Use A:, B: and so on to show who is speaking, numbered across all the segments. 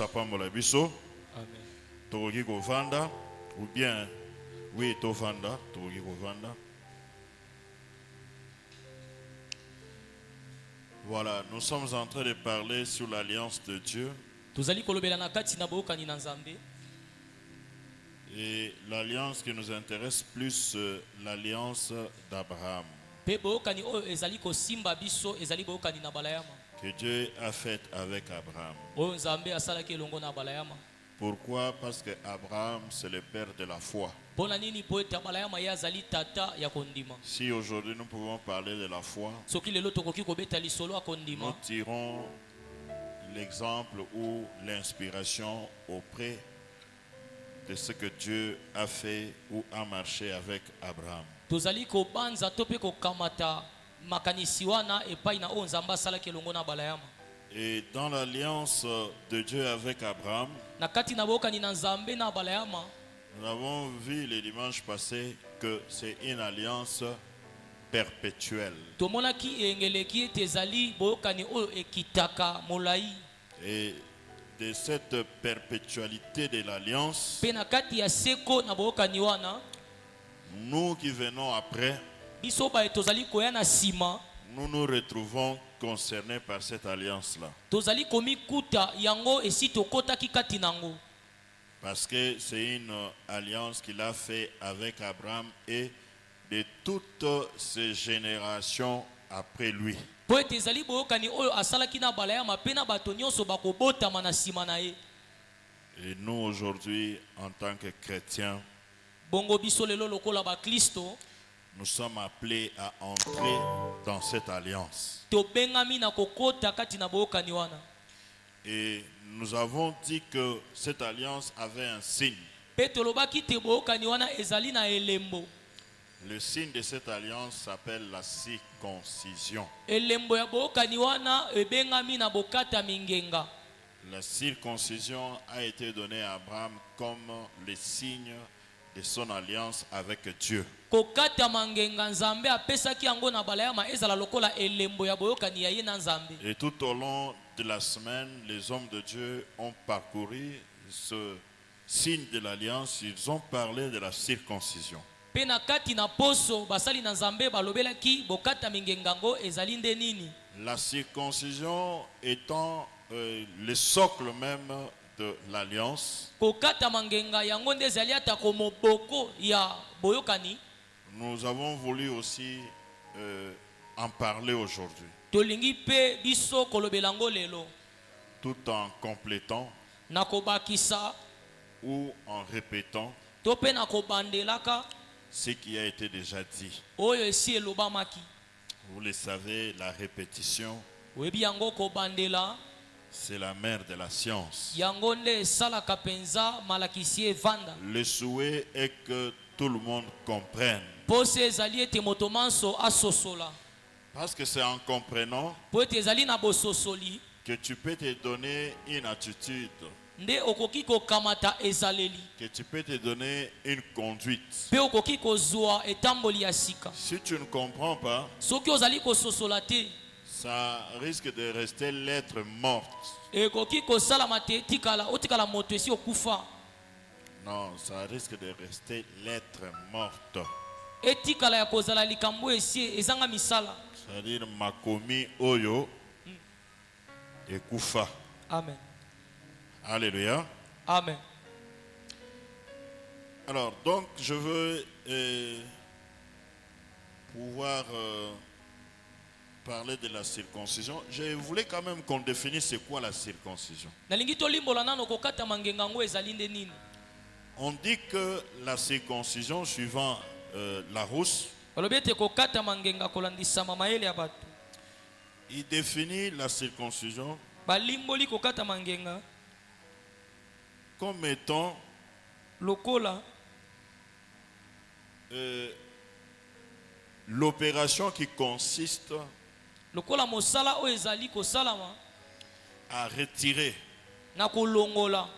A: Sapambola biso
B: Amen.
A: tokoki kovanda ou bien oui tovanda tokoki kovanda. Voilà, nous sommes en train de parler sur l'alliance de Dieu.
B: Tozali kolobela na kati na bokani na Nzambe.
A: Et l'alliance qui nous intéresse plus, l'alliance d'Abraham.
B: Pe bokani oyo ezali kosimba biso ezali bokani na balayama.
A: Que Dieu a fait avec Abraham.
B: Oyo Nzambe asalaki elongo na balayama.
A: Pourquoi? Parce que Abraham c'est le père de la foi.
B: Pona nini po ete balayama ya azali tata ya kondima.
A: Si aujourd'hui nous pouvons parler de la foi,
B: Soki lelo tokoki kobeta lisolo ya
A: nous
B: kondima.
A: tirons l'exemple ou l'inspiration auprès de ce que Dieu a fait ou a marché avec Abraham.
B: Tozali kobanza to pe kokamata makanisi wana epai na oyo Nzambe asalaki elongo na balayama.
A: Et dans l'alliance de Dieu avec Abraham,
B: Na kati na bokani na Nzambe na balayama.
A: nous avons vu le dimanche passé que c'est une alliance perpétuelle.
B: Tomonaki engeleki ete ezali bokani oyo ekitaka molai.
A: Et de cette perpétualité de l'alliance,
B: Pe na kati ya seko na bokani wana
A: nous qui venons après,
B: biso ba tozali koya na sima
A: nous nous retrouvons concernés par cette alliance-là.
B: tozali komikuta yango esi tokotaki kati nango
A: Parce que c'est une alliance qu'il a fait avec Abraham et de toutes ces générations après lui.
B: po ete ezali boyokani oyo asalaki na balayama pe na bato nyonso bakobotama na sima na ye.
A: Et nous aujourd'hui, en tant que chrétiens,
B: Bongo biso lelo lokola bakristo
A: nous sommes appelés à entrer dans cette alliance.
B: tobengami na kokota kati na boyokani wana.
A: Et nous avons dit que cette alliance avait un signe.
B: Pe tolobaki te boyokani wana ezali na elembo.
A: Le signe de cette alliance s'appelle la circoncision.
B: Elembo ya boyokani wana ebengami na bokata mingenga.
A: La circoncision a été donnée à Abraham comme le signe de son alliance avec Dieu.
B: Kokata mangenga Nzambe apesaki yango na balayama ezala lokola elembo ya boyokani ya ye na Nzambe.
A: Et tout au long de la semaine, les hommes de Dieu ont parcouru ce signe de l'alliance. Ils ont parlé de la circoncision.
B: Pe na kati na poso basali na Nzambe balobelaki bokata mingenga ngo ezali nde nini.
A: La circoncision étant le socle même de l'alliance,
B: Kokata mangenga yango nde ezali ata komoboko ya boyokani.
A: nous avons voulu aussi en parler aujourd'hui,
B: Tolingi pe biso kolobela ngo lelo
A: tout en complétant
B: na kobakisa
A: ou en répétant
B: to pe na kobandelaka
A: ce qui a été déjà dit.
B: oyo esi elobamaki.
A: Vous le savez, la répétition,
B: Oyebi yango kobandela
A: c'est la mère de la science.
B: yango nde esalaka penza malakisi evanda.
A: Le souhait est que tout le monde comprenne.
B: Pose ezali ete moto manso asosola.
A: Parce que c'est en comprenant
B: Po ete ezali na bososoli
A: que tu peux te donner une attitude,
B: nde okoki kokamata ezaleli.
A: que tu peux te donner une conduite.
B: Pe okoki kozwa etamboli ya sika.
A: Si tu ne comprends pas,
B: Soki ozali kososola te
A: ça risque de rester lettre morte.
B: ekoki kosalama te otikala moto esi okufa.
A: Non, ça risque de rester lettre morte.
B: Etikala ya kozala likambo esi ezanga misala.
A: C'est-à-dire makomi oyo ekufa.
B: Amen.
A: Alléluia.
B: Amen.
A: Alors, donc, je veux pouvoir parler de la circoncision. Je voulais quand même qu'on définisse c'est quoi la circoncision.
B: Nalingi tolimbola nano kokata mangenga ngo ezali nde nini.
A: On dit que la circoncision, suivant la rousse,
B: Balobi ete kokata mangenga kolandisama mayele ya bato.
A: il définit la circoncision
B: Balimboli kokata mangenga
A: comme étant
B: lokola
A: l'opération qui consiste
B: lokola mosala oyo ezali kosalama
A: à retirer
B: na kolongola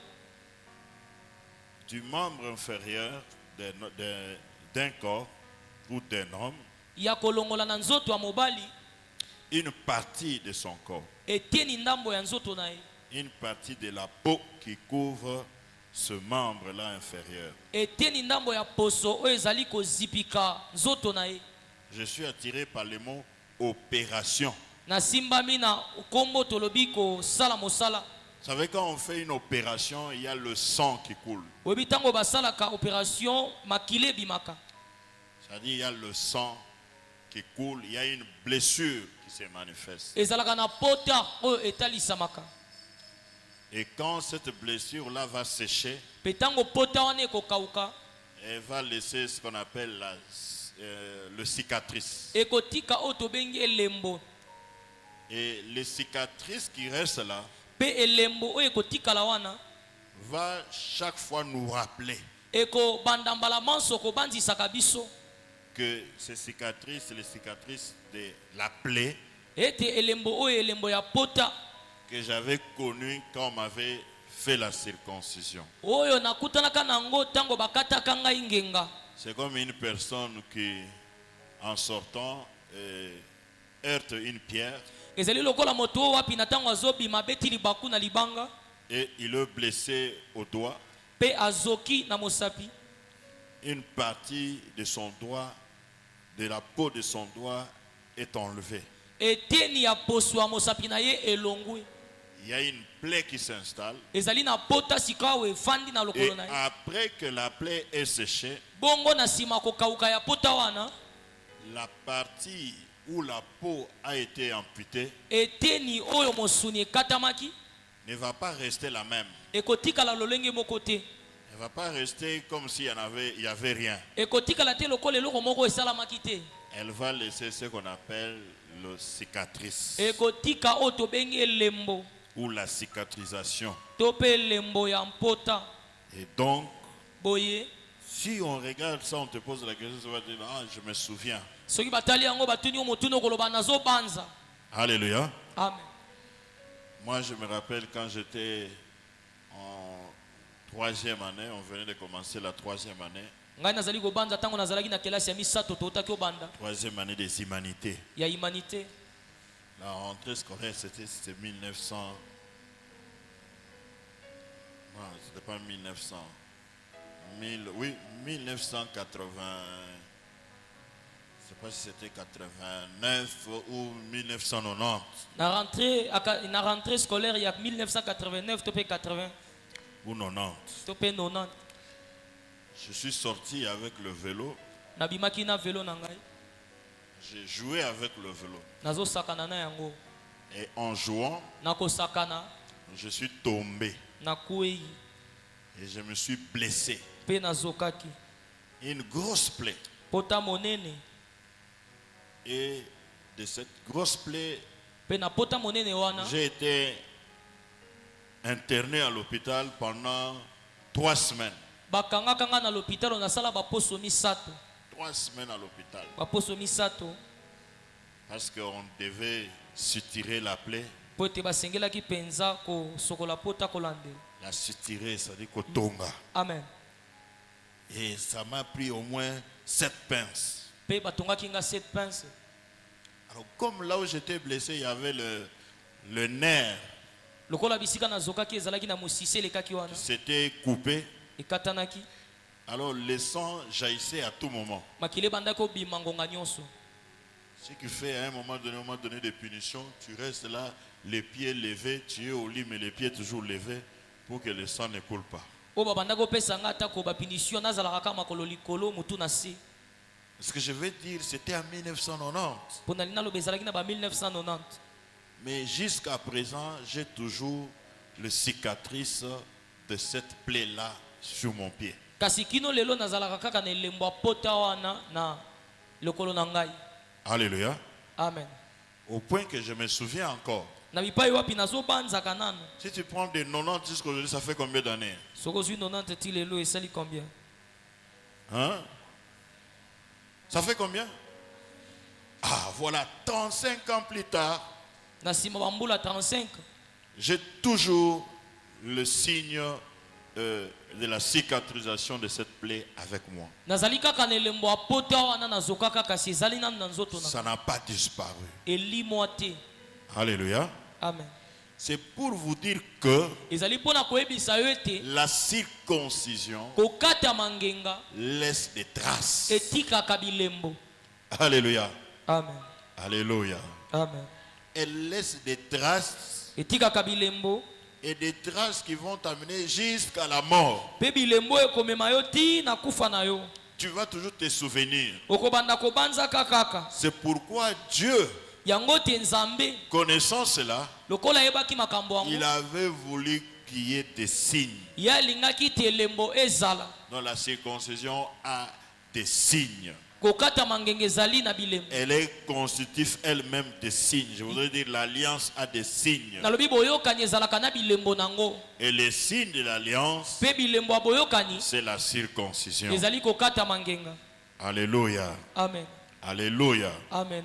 A: du membre inférieur d'un corps ou d'un homme
B: ya kolongola na nzoto ya mobali
A: une partie de son corps.
B: etieni ndambo ya nzoto na ye.
A: une partie de la peau qui couvre ce membre-là inférieur.
B: eteni ndambo ya poso oyo ezali kozipika nzoto na ye.
A: Je suis attiré par le mot opération.
B: Nasimbami na kombo tolobi kosala mosala.
A: Vous savez, quand on fait une opération, il y a le sang qui coule.
B: Oyebi ntango basalaka opération makila ebimaka.
A: C'est-à-dire, il y a le sang qui coule, il y a une blessure qui se manifeste.
B: Ezalaka na pota oyo etalisamaka.
A: Et quand cette blessure-là va sécher,
B: Pe ntango pota wana ekokauka,
A: elle va laisser ce qu'on appelle le cicatrice.
B: ekotika oyo tobengi elembo.
A: Et les cicatrices qui restent là
B: Pe elembo oyo ekotikala wana
A: va chaque fois nous rappeler
B: ekobanda mbala manso kobandisaka biso
A: que ces cicatrices, c'est les cicatrices de la plaie
B: ete elembo oyo elembo ya pota
A: que j'avais connue quand on m'avait fait la circoncision.
B: oyo nakutanaka nango ntango bakataka ngai ngenga.
A: C'est comme une personne qui, en sortant, heurte une pierre
B: Ezali lokola moto oyo wapi na ntango azobima abeti libaku na libanga
A: et il est blessé au doigt.
B: pe azoki na mosapi.
A: Une partie de son doigt, de la peau de son doigt est enlevée.
B: Eteni ya poso ya mosapi na ye elongwe.
A: Il y a une plaie qui s'installe.
B: Ezali na pota sika oyo efandi na
A: Et
B: lokolo na ye.
A: après que la plaie est séchée,
B: Bongo na nsima kokauka ya pota wana
A: la partie où la peau a été amputée
B: eteni oyo mosuni ekatamaki
A: ne va pas rester la même.
B: ekotikala lolenge moko te.
A: Elle ne va pas rester comme s'il y avait rien.
B: Ekotikala te lokola eloko moko esalamaki te.
A: Elle va laisser ce qu'on appelle le cicatrice
B: Ekotika oyo tobengi elembo
A: ou la cicatrisation.
B: to pe elembo ya mpota.
A: Et donc,
B: Boye
A: si on regarde ça, on te pose la question, on va dire, ah, je me souviens.
B: soki batali yango batuni yo motuni okoloba nazobanza.
A: Alléluia.
B: Amen.
A: Moi, je me rappelle quand j'étais en 3e année, on venait de commencer la 3e année,
B: Ngai nazali kobanza tango nazalaki na kelasi ya misato totaki obanda
A: 3e année des humanités.
B: ya humanité.
A: La rentrée scolaire, c'était 1900. Non, c'était pas 1900. Oui, 1980. Je ne sais pas si c'était 89 ou 1990
B: Na rentrée scolaire ya 1989 to pe 80
A: ou 90.
B: to pe 90.
A: Je suis sorti avec le vélo.
B: Nabimaki na velo na ngai.
A: J'ai joué avec le vélo.
B: Nazosakana na yango.
A: Et en jouant,
B: Nakosakana
A: je suis tombé.
B: nakwei
A: Et je me suis blessé.
B: pe nazokaki.
A: Une grosse plaie.
B: Pota monene
A: Et de cette grosse plaie,
B: pe na pota monene wana
A: j'ai été interné à l'hôpital pendant 3 semaines.
B: bakangaka nga na l'hôpital nasala baposo misato.
A: 3 semaines à l'hôpital.
B: Baposo misato
A: Parce qu'on devait suturer la plaie.
B: po ete basengelaki mpenza kosokola pota kolandela.
A: La suturer, c'est-à-dire kotonga.
B: Amen.
A: Et ça m'a pris au moins 7 pinces.
B: Pe batongaki nga 7 pinces.
A: Alors comme là où j'étais blessé, il y avait le nerf.
B: Lokola bisika nazokaki ezalaki na mosise elekaki wana
A: C'était coupé.
B: ekatanaki.
A: Alors le sang jaillissait à tout moment.
B: Makile bandaki obima ngonga nyonso.
A: Ce qui fait à un moment donné de punition, tu restes là, les pieds levés, tu es au lit, mais les pieds toujours levés pour que le sang ne coule pas.
B: O babandaki opesa nga atako bapinisio nazalaka kaka makolo likolo mutu na se.
A: Ce que je veux dire, c'était en 1990.
B: Mpo na linaloba ezalaki na ba 1990.
A: Mais jusqu'à présent, j'ai toujours le cicatrice de cette plaie-là sur mon pied.
B: Kasi kino lelo nazalaka kaka na elembo ya pota wana na lokolo na ngai.
A: Alléluia.
B: Amen.
A: Au point que je me souviens encore.
B: Na bipai wapi nazobanzaka nanu.
A: Si tu prends de 90 jusqu'à aujourd'hui, ça fait combien d'années?
B: Soko zwi 90 ti lelo esali combien?
A: Hein? Ça fait combien? Ah, voilà, 35 ans plus tard,
B: Na sima bambula 35.
A: j'ai toujours le signe de la cicatrisation de cette plaie avec moi.
B: Nazali kaka na elembo ya pota wana nazokaka kasi ezali nanu na nzoto na.
A: Ça n'a pas disparu.
B: Eli moi te.
A: Alléluia.
B: Amen.
A: C'est pour vous dire que
B: ezali mpona koyebisa yo ete
A: la circoncision
B: kokata mangenga
A: laisse des traces.
B: etikaka bilembo.
A: Alléluia.
B: Amen.
A: Alléluia.
B: Amen.
A: Elle laisse des traces
B: etikaka bilembo
A: et des traces qui vont t'amener jusqu'à la mort.
B: mpe bilembo ekomema yo ti na kufa na yo.
A: Tu vas toujours te souvenir.
B: okobanda kobanzaka kaka.
A: C'est pourquoi Dieu,
B: yango te nzambe
A: connaissant cela,
B: lokola ayebaki makambo
A: il
B: yango
A: avait voulu qu'il y ait des signes.
B: ye alingaki te elembo ezala.
A: Donc la circoncision a des signes.
B: kokata mangenga ezali na bilembo.
A: Elle est constitutive elle-même des signes. Je voudrais dire l'alliance a des signes.
B: nalobi boyokani ezalaka na bilembo nango.
A: Et les signes de l'alliance,
B: mpe bilembo ya boyokani
A: c'est la circoncision.
B: ezali kokata mangenga.
A: Alléluia.
B: Amen.
A: Alléluia.
B: Amen.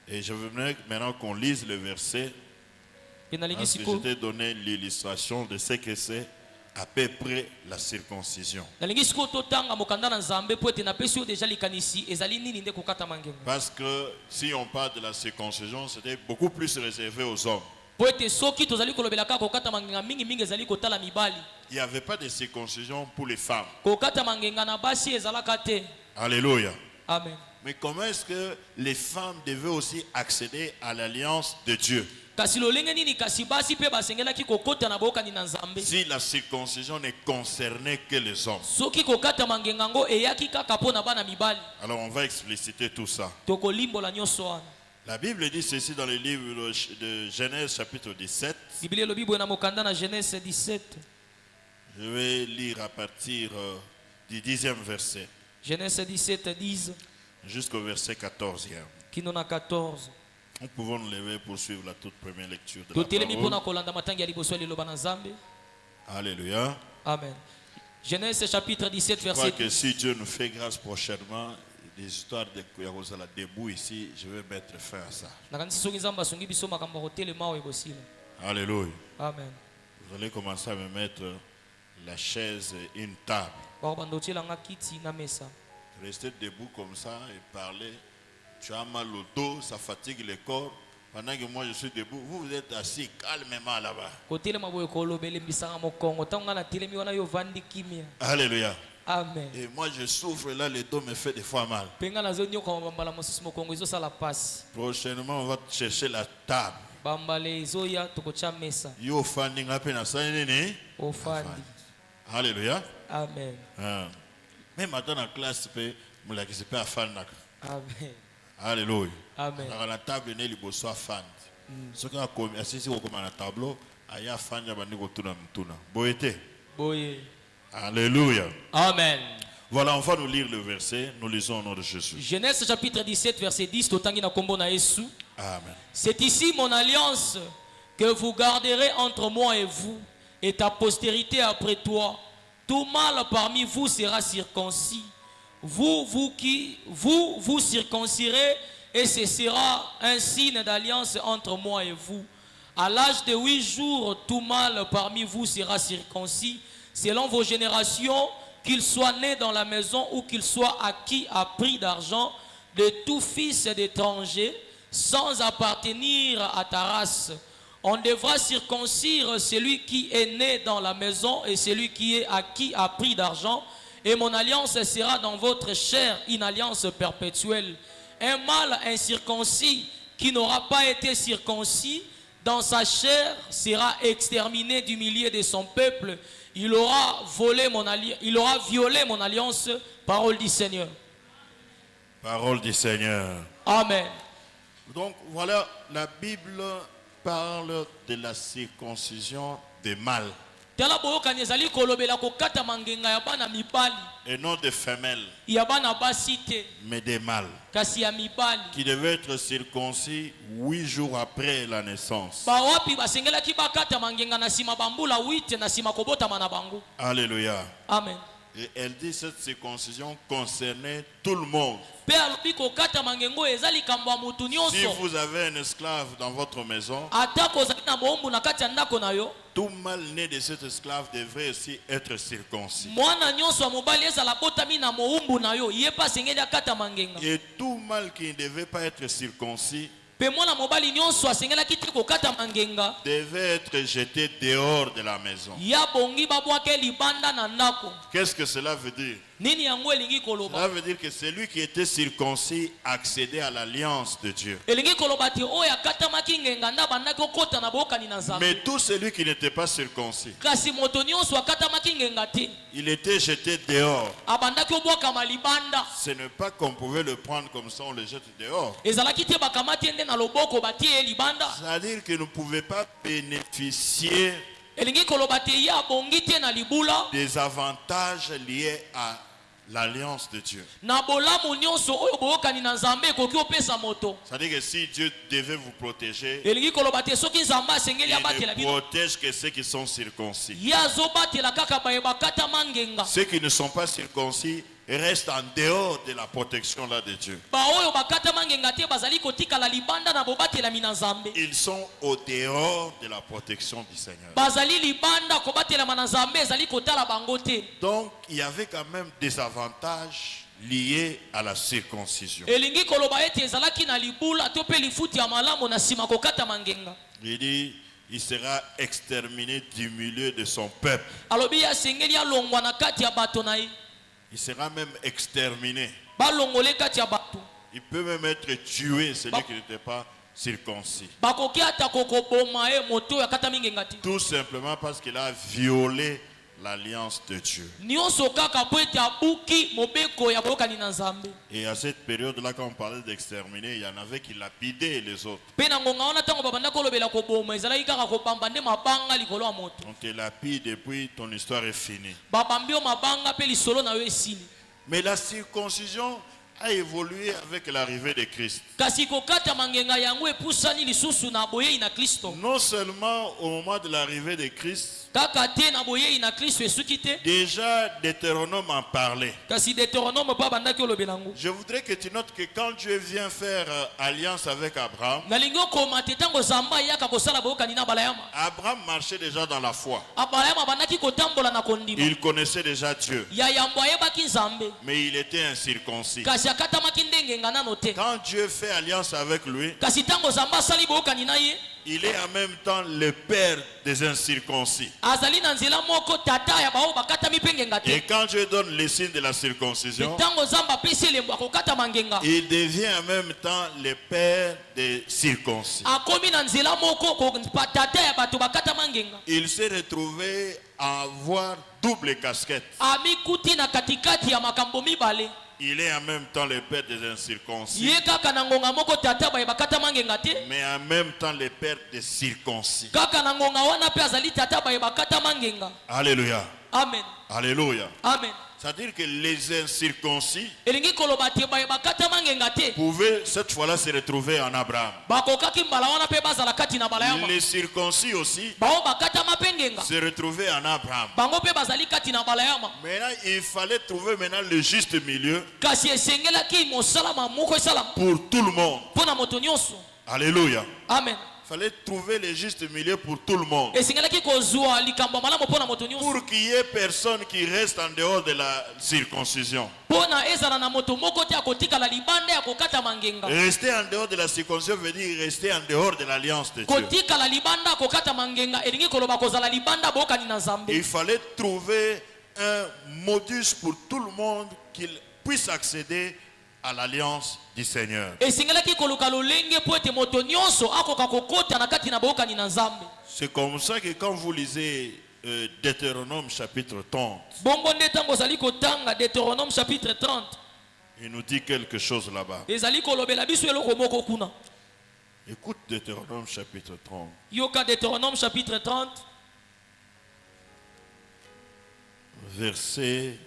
A: Et je voudrais maintenant qu'on lise le verset.
B: mpe nalingi
A: Parce que je
B: sikoyo
A: t'ai donné l'illustration de ce que c'est à peu près la circoncision.
B: nalingi sikoyo totanga mokanda na nzambe mpo ete napesi yo deja likanisi ezali nini nde kokata mangenga.
A: Parce que si on parle de la circoncision, c'était beaucoup plus réservé aux hommes.
B: mpo ete soki tozali kolobelaka kokata mangenga mingimingi ezali kotala mibali.
A: Il n'y avait pas de circoncision pour les femmes.
B: kokata mangenga na basi ezalaka te.
A: Alléluia.
B: Amen.
A: Mais comment est-ce que les femmes devaient aussi accéder à l'alliance de Dieu
B: kasi lolenge nini kasi basi mpe basengelaki kokota na boyokani na nzambe
A: si la circoncision ne concernait que les hommes?
B: soki kokata mangenga yango eyaki kaka mpo na bana mibali?
A: Alors on va expliciter tout ça.
B: tokolimbola nyonso wana.
A: La Bible dit ceci dans le livre de Genèse chapitre 17.
B: biblia elobi boye na mokanda na Genèse 17.
A: Je vais lire à partir du 10e verset
B: Genèse 17 10
A: jusqu'au verset 14e.
B: kino na 14.
A: Nous pouvons nous lever pour suivre la toute première lecture de la
B: totelemi mpona
A: parole.
B: kolanda matangi ya liboso ya liloba na nzambe.
A: Alléluia.
B: Amen. Genèse chapitre 17
A: Je crois
B: verset
A: que si Dieu nous fait grâce prochainement, des histoires de Yarosala debout ici, je vais mettre fin à ça.
B: nakanisi soki nzambe asungi biso makambo ya kotelema oyo ekosila.
A: Alléluia.
B: Amen.
A: Vous allez commencer à me mettre la chaise et une table.
B: bakobanda otielanga kiti na mesa.
A: Rester debout comme ça et parler. Tu as mal au dos, ça fatigue le corps. Pendant que moi je suis debout, vous êtes assis calmement là-bas.
B: kotelema boye kolobela embisanga mokongo ntango nga natelemi wana yo ovandi kimia.
A: Alléluia.
B: Amen.
A: Et moi je souffre là, le dos me fait des fois mal.
B: mpe nga nazonyoka bambala mosusu mokongo ezosala pasi.
A: Prochainement, on va chercher la table.
B: bambala ezoya tokotya mesa
A: Yo fanding up in a sign.
B: ofandi.
A: Alléluia.
B: Amen.
A: Ah. Même maintenant dans la classe, je ne sais pas faire.
B: Amen.
A: Alléluia.
B: Amen.
A: Dans la table, il y a des fans. Ce qui est assis au tableau, il y a des fans qui sont boyete.
B: boye.
A: Alléluia.
B: Amen.
A: Voilà, on va nous lire le verset. Nous lisons au nom de Jésus.
B: Genèse chapitre 17 verset 10 totangi na kombo na Yesu.
A: Amen.
B: C'est ici mon alliance que vous garderez entre moi et vous et ta postérité après toi. Tout mâle parmi vous sera circoncis. Vous circoncirez et ce sera un signe d'alliance entre moi et vous. À l'âge de 8 jours, tout mâle parmi vous sera circoncis, selon vos générations, qu'il soit né dans la maison ou qu'il soit acquis à prix d'argent, de tout fils d'étranger, sans appartenir à ta race. On devra circoncire celui qui est né dans la maison et celui qui est acquis à prix d'argent. Et mon alliance sera dans votre chair, une alliance perpétuelle. Un mâle incirconcis qui n'aura pas été circoncis dans sa chair sera exterminé du milieu de son peuple. Il aura violé mon alliance, parole du Seigneur.
A: Parole du Seigneur.
B: Amen.
A: Donc voilà, la Bible parle de la circoncision des mâles
B: Tala boyokani ezali kolobela kokata mangenga ya bana mibali
A: et non des femelles,
B: ya bana basi te
A: mais des mâles
B: kasi ya mibali
A: qui devaient être circoncis 8 jours après la naissance.
B: bawapi basengelaki bakata mangenga na nsima bambula 8 na nsima kobotama na bango.
A: Alléluia.
B: Amen.
A: Et elle dit cette circoncision concernait tout le monde.
B: Pe alobi kokata mangengo eza likambo ya mutu
A: Si
B: nyonso.
A: vous avez un esclave dans votre maison,
B: Ata kozali na boombu na kati ya ndako na yo,
A: tout mâle né de cet esclave devrait aussi être circoncis.
B: mwana nyonso ya mobali ezala botami na moumbu na yo ye mpe asengeli akata mangenga.
A: Et tout mâle qui ne devait pas être circoncis
B: pe mwana mobali nyonso asengelaki te kokata mangenga
A: devait être jeté dehors de la maison.
B: ya bongi babwake libanda na ndako.
A: Qu'est-ce que cela veut dire?
B: Nini yango elingi
A: Cela
B: koloba?
A: veut dire que celui qui était circoncis accédait à l'alliance de Dieu.
B: Elingi koloba te oyo akatamaki ngenga nda bandaki okota na bokani na Nzambe.
A: Mais tout celui qui n'était pas circoncis,
B: Kasi moto nyonso akatamaki ngenga te
A: il était jeté dehors.
B: abandaki obwakama libanda.
A: Ce n'est pas qu'on pouvait le prendre comme ça, on le jette dehors.
B: Ezalaki te bakamati ende na loboko batie ye libanda.
A: C'est-à-dire qu'il ne pouvait pas bénéficier
B: Elingi koloba te ye abongi te na libula
A: des avantages liés à l'alliance de Dieu.
B: na bolamu nyonso oyo boyokani na Nzambe ekoki opesa moto.
A: C'est-à-dire que si Dieu devait vous protéger,
B: Elingi koloba te soki Nzambe asengeli
A: il
B: abatela
A: ne
B: bino
A: protège que ceux qui sont circoncis.
B: ye azobatela kaka baye bakatama ngenga.
A: Ceux qui ne sont pas circoncis restent en dehors de la protection là de Dieu.
B: Baoyo bakatama ngenga te bazali kotikala libanda na bobatelami na Nzambe.
A: Ils sont au dehors de la protection du Seigneur.
B: Bazali libanda kobatelama na Nzambe ezali kotala bango te.
A: Donc il y avait quand même des avantages liés à la circoncision.
B: Elingi koloba ete ezalaki na libula to pe lifuti ya malamu na sima kokatama ngenga.
A: Il dit, il sera exterminé du milieu de son peuple.
B: Alobi asengeli alongwa na kati ya bato na ye.
A: Il sera même exterminé.
B: Balongole kati ya bato.
A: Il peut même être tué, celui qui n'était pas circoncis.
B: Bakoki ata kokoboma ye moto ya katami ngenga te.
A: Tout simplement parce qu'il a violé l'alliance de Dieu.
B: Nyonso kaka po ete abuki mobeko ya boyokani na Nzambe.
A: Et à cette période-là, quand on parlait d'exterminer, il y en avait qui lapidaient les autres.
B: Pe na ngonga wana ntango babanda kolobela koboma ezalaki kaka kobamba nde mabanga likolo ya moto.
A: On te lapide et puis ton histoire est finie.
B: Babambi yo mabanga pe lisolo na yo esili.
A: Mais la circoncision a évolué avec l'arrivée de Christ.
B: Kasi kokata mangenga yango epusani lisusu na boyei na Kristo.
A: Non seulement au moment de l'arrivée de Christ,
B: Kaka te na boyei na Kristo esuki te.
A: déjà Deutéronome en parlait.
B: Kasi Deutéronome pa bandaki olobela yango.
A: Je voudrais que tu notes que quand Dieu vient faire alliance avec Abraham,
B: Nalingi okoma te ntango Nzambe ayaka kosala boyokani na balayama.
A: Abraham marchait déjà dans la foi.
B: Abalayama bandaki kotambola na kondima.
A: Il connaissait déjà Dieu,
B: Ya yambo ayebaki Nzambe.
A: mais il était incirconcis.
B: Kasi akatamaki ndenge nga nano te.
A: Quand Dieu fait alliance avec lui,
B: Kasi ntango Nzambe asali boyokani na ye,
A: il est en même temps le père des incirconcis.
B: azali na nzela moko tata ya bao bakatami pe ngenga
A: Et
B: te.
A: quand Dieu donne les signes de la circoncision,
B: Ntango Nzambe apesi elembo akokatama ngenga,
A: il devient en même temps le père des circoncis.
B: akomi na nzela moko tata ya bato bakatama ngenga.
A: Il s'est retrouvé à avoir double casquette.
B: Amikuti na katikati ya makambo mibale.
A: Il est en même temps le père des incirconcis,
B: Ye kaka na ngonga moko tata baye bakatama ngenga te.
A: mais en même temps le père des circoncis.
B: Kaka na ngonga wana pe azali tata baye bakatama ngenga.
A: Alléluia.
B: Amen.
A: Alléluia.
B: Amen.
A: C'est-à-dire que les incirconcis
B: Elingi koloba te baye bakatama ngenga te.
A: pouvaient cette fois-là se retrouver en Abraham.
B: Bakokaki mbala wana pe bazala kati na balayama.
A: Les circoncis aussi
B: Bao bakatama pe ngenga.
A: se retrouvaient en Abraham.
B: Bango pe bazali kati na balayama.
A: Maintenant, il fallait trouver maintenant le juste milieu
B: Kasi esengelaki mosalama moko esalama
A: pour tout le monde.
B: mpona moto nyonso.
A: Alléluia.
B: Amen.
A: Il fallait trouver le juste milieu pour tout le monde.
B: Esengelaki kozwa likambo malamu mpona moto nyonso.
A: Pour qu'il y ait personne qui reste en dehors de la circoncision.
B: Mpona ezala na moto moko te akotikala libanda ya kokatama ngenga.
A: Rester en dehors de la circoncision veut dire rester en dehors de l'alliance de Dieu.
B: Kotikala libanda ya kokatama ngenga elingi koloba kozala libanda boyokani na Nzambe.
A: Il fallait trouver un modus pour tout le monde qu'il puisse accéder à l'alliance du Seigneur.
B: Esengelaki koluka lolenge po ete moto nyonso akoka kokota na kati na boyokani na Nzambe.
A: C'est comme ça que quand vous lisez Deutéronome chapitre 30,
B: Bongo nde ntango ozali kotanga Deutéronome chapitre 30.
A: il nous dit quelque chose là-bas.
B: Ezali kolobela biso eloko moko kuna.
A: Écoute Deutéronome chapitre 30.
B: Yoka Deutéronome chapitre 30.
A: Verset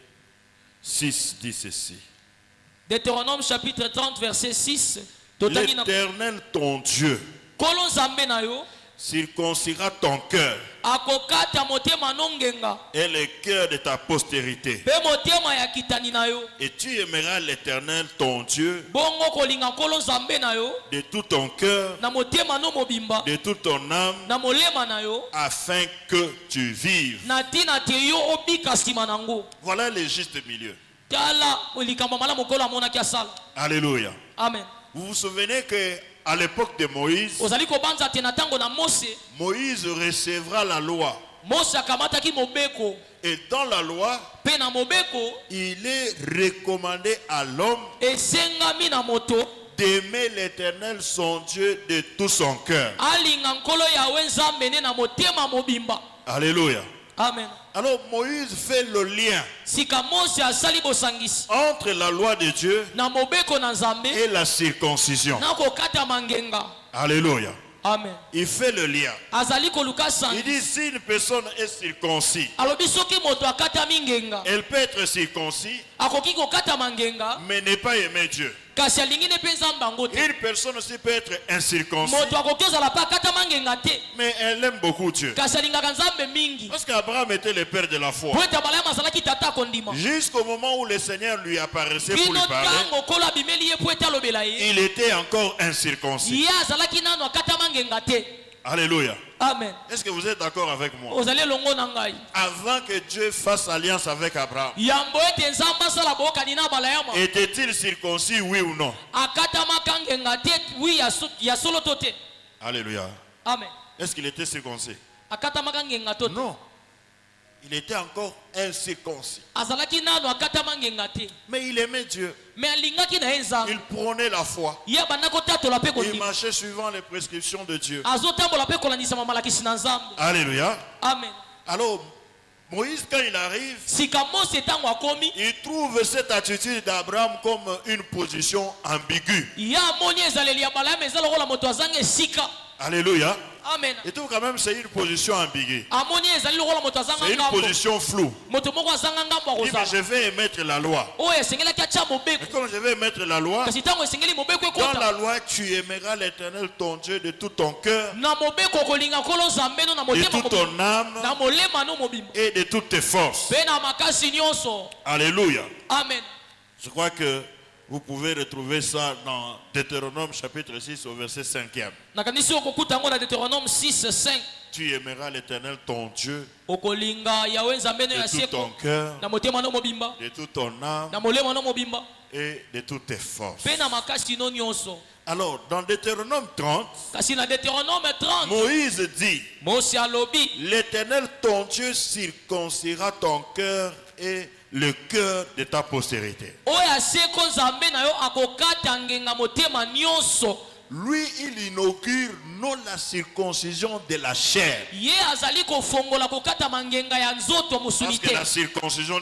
A: 6 dit ceci.
B: Deutéronome chapitre 30 verset 6. Totangi na
A: L'Éternel ton Dieu
B: Kolo Nzambe na yo
A: circoncira ton cœur
B: akokata motema nongenga
A: et le cœur de ta postérité.
B: pe motema ya kitani na yo.
A: Et tu aimeras l'Éternel ton Dieu
B: Bongo kolinga Kolo Nzambe na yo
A: de tout ton cœur,
B: na motema no mobimba
A: de toute ton âme,
B: na molema na yo
A: afin que tu vives.
B: na tina te yo obika nsima nango.
A: Voilà le juste milieu.
B: Tala likambo malamu Kolo amonaki asala.
A: Alléluia.
B: Amen.
A: Vous vous souvenez que à l'époque de Moïse,
B: ozali kobanza te na ntango na Mose,
A: Moïse recevra la loi.
B: Mose akamataki mobeko,
A: Et dans la loi,
B: pe na mobeko
A: il est recommandé à l'homme
B: esengami na moto
A: d'aimer l'Éternel son Dieu de tout son cœur.
B: alinga nkolo yawe nzambe ne na motema mobimba.
A: Alléluia.
B: Amen.
A: Alors Moïse fait le lien
B: Sika Mose asali bosangisi
A: entre la loi de Dieu
B: na mobeko na nzambe
A: et la circoncision.
B: na kokata mangenga.
A: Alléluia.
B: Amen.
A: Il fait le lien.
B: Azali koluka
A: Il
B: sangi.
A: dit si une personne est circoncis,
B: Alobi soki moto akata mingenga,
A: elle peut être circoncis,
B: akoki kokata mangenga,
A: mais ne pas aimer Dieu.
B: kasi alingi ne mpe nzambe yango te.
A: Une personne aussi peut être incirconcis,
B: Moto akoki ozala mpe akata mangenga te,
A: mais elle aime beaucoup Dieu.
B: kasi alingaka nzambe mingi.
A: Parce qu'Abraham était le père de la foi.
B: Po ete Abraham azalaki tata kondima.
A: Jusqu'au moment où le Seigneur lui apparaissait pour
B: Bino
A: lui parler,
B: ntango kolo abimeli ye po ete alobela ye,
A: il était encore incirconcis.
B: ye azalaki nano akata mangenga te.
A: Alléluia.
B: Amen.
A: Est-ce que vous êtes d'accord avec moi?
B: Ozali elongo na ngai.
A: Avant que Dieu fasse alliance avec Abraham,
B: Yambo ete nzambe asala bokani na balayama,
A: était-il circoncis, oui ou non?
B: akata makangenga te, wi ya solo to te.
A: Alléluia.
B: Amen.
A: Est-ce qu'il était circoncis?
B: Akata makangenga to te.
A: Non. Il était encore incirconcis.
B: Azalaki nano akata mangenga te,
A: Mais il aimait Dieu.
B: me alingaki na ye nzambe.
A: Il prônait la foi.
B: Ye banda kotatola mpe
A: Il
B: kondima,
A: marchait suivant les prescriptions de Dieu.
B: azotambola mpe kolandisama malakisi na nzambe.
A: Alléluia.
B: Amen.
A: Alors, Moïse, quand il arrive,
B: Sika Mose ntango akomi,
A: il trouve cette attitude d'Abraham comme une position ambiguë.
B: ye amoni ezaleli ya Balaam eza lokola moto azangi esika.
A: Alléluia.
B: Amen.
A: Et tout quand même, c'est une position ambiguë.
B: Amoni ezali lokola moto azanga
A: C'est une
B: ngambo,
A: position floue.
B: moto moko azanga ngambo
A: Il dit, mais je
B: akozala
A: vais émettre la loi.
B: oyo esengelaki atya
A: Mais
B: mobeko,
A: comme je vais émettre la loi,
B: kasi ntango esengeli mobeko
A: dans
B: ekota
A: la loi, tu aimeras l'Éternel ton Dieu de tout ton cœur,
B: na mobeko okolinga nkolo nzambe no na
A: de
B: motema
A: toute
B: mobimba,
A: ton âme
B: na molema no mobimba
A: et de toutes tes forces.
B: mpe na makasi nyonso.
A: Alléluia.
B: Amen.
A: Je crois que vous pouvez retrouver ça dans Deutéronome chapitre 6 au verset 5e.
B: nakanisi okokuta yango na Deutéronome 6:5.
A: Tu aimeras l'Éternel ton Dieu
B: okolinga yawe nzambe no ya
A: de tout ton
B: seko
A: cœur,
B: na motema no mobimba,
A: de toute ton âme
B: na molema no mobimba
A: et de toutes tes forces.
B: mpe na makasi no nyonso.
A: Alors, dans Deutéronome 30,
B: Kasi na Deutéronome 30,
A: Moïse dit,
B: Mose alobi,
A: l'Éternel ton Dieu circoncira ton cœur et le cœur de ta postérité.
B: oyo aseko nzambe na yo akokata ngenga motema nyonso.
A: Lui, il inaugure non la circoncision de la chair.
B: Ye azali kofongola kokata mangenga ya nzoto
A: Parce
B: mosuni
A: que
B: te.
A: la circoncision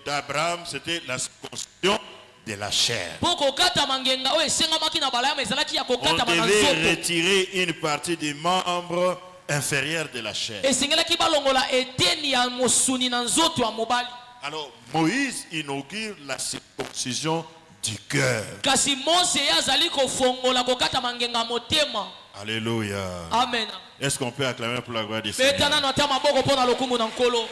A: d'Abraham, c'était la circoncision de la chair.
B: Po kokata mangenga oyo esengamaki na Balaam ezalaki ya
A: On
B: kokata na
A: devait
B: nzoto.
A: retirer une partie des membres inférieurs de la chair.
B: Esengelaki balongola eteni ya mosuni na nzoto ya mobali.
A: Alors, Moïse inaugure la circoncision du cœur.
B: Kasi Mose ye azali kofongola kokata mangenga motema.
A: Alléluia.
B: Amen.
A: Est-ce qu'on peut acclamer pour la gloire du Seigneur?
B: Betana na ata maboko pona lokumu na nkolo.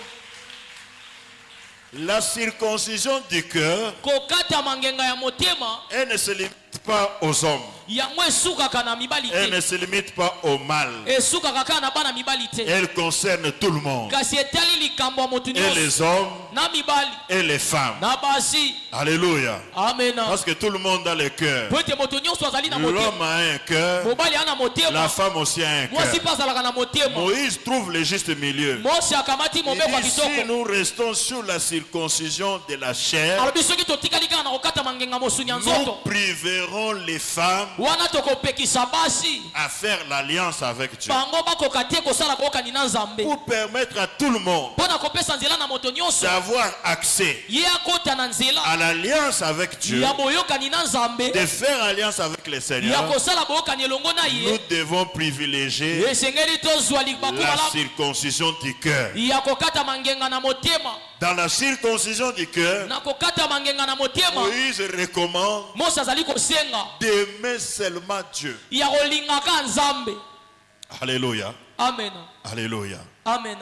A: La circoncision du cœur,
B: Kokata mangenga ya motema
A: elle ne se limite pas aux hommes.
B: yango esukaka na mibali
A: Elle
B: te.
A: ne se limite pas au mal.
B: Esukaka kaka na bana mibali te.
A: Elle concerne tout le monde.
B: Kasi etali likambo ya motu
A: Et
B: nyonso
A: les hommes
B: na mibali
A: et les femmes.
B: na basi.
A: Alléluia.
B: Amen.
A: Parce que tout le monde a le cœur.
B: Po ete moto nyonso azali na motema.
A: L'homme a un cœur.
B: Mobali ana
A: La
B: motema,
A: femme aussi a un
B: mwasi
A: cœur.
B: mpe azalaka na motema.
A: Moïse trouve le juste milieu.
B: Mose akamati
A: Il
B: mobeko ya
A: dit, si
B: kitoko.
A: nous restons sur la circoncision de la chair,
B: Alobi soki totikali kaka na kokata mangenga mosuni ya
A: nous
B: nzoto,
A: priverons les femmes
B: wana tokopekisa basi
A: à faire l'alliance avec Dieu.
B: bango bakoka te kosala bokani na nzambe
A: Pour permettre à tout le monde
B: mpo na kopesa nzela na moto nyonso
A: d'avoir accès
B: ye akota na nzela
A: à l'alliance avec Dieu,
B: ya boyokani na nzambe,
A: de faire alliance avec le
B: ya
A: Seigneur.
B: kosala boyokani elongo na
A: Nous
B: ye.
A: devons privilégier
B: Esengeli tozwa libaku
A: la
B: malamu
A: circoncision du cœur.
B: ya kokata mangenga na motema.
A: Dans la circoncision du cœur,
B: Na kokata mangenga na motema,
A: Moïse recommande
B: Mose azali kosenga
A: d'aimer seulement Dieu.
B: ya kolingaka nzambe.
A: Alléluia.
B: Amen.
A: Alléluia.
B: Amen.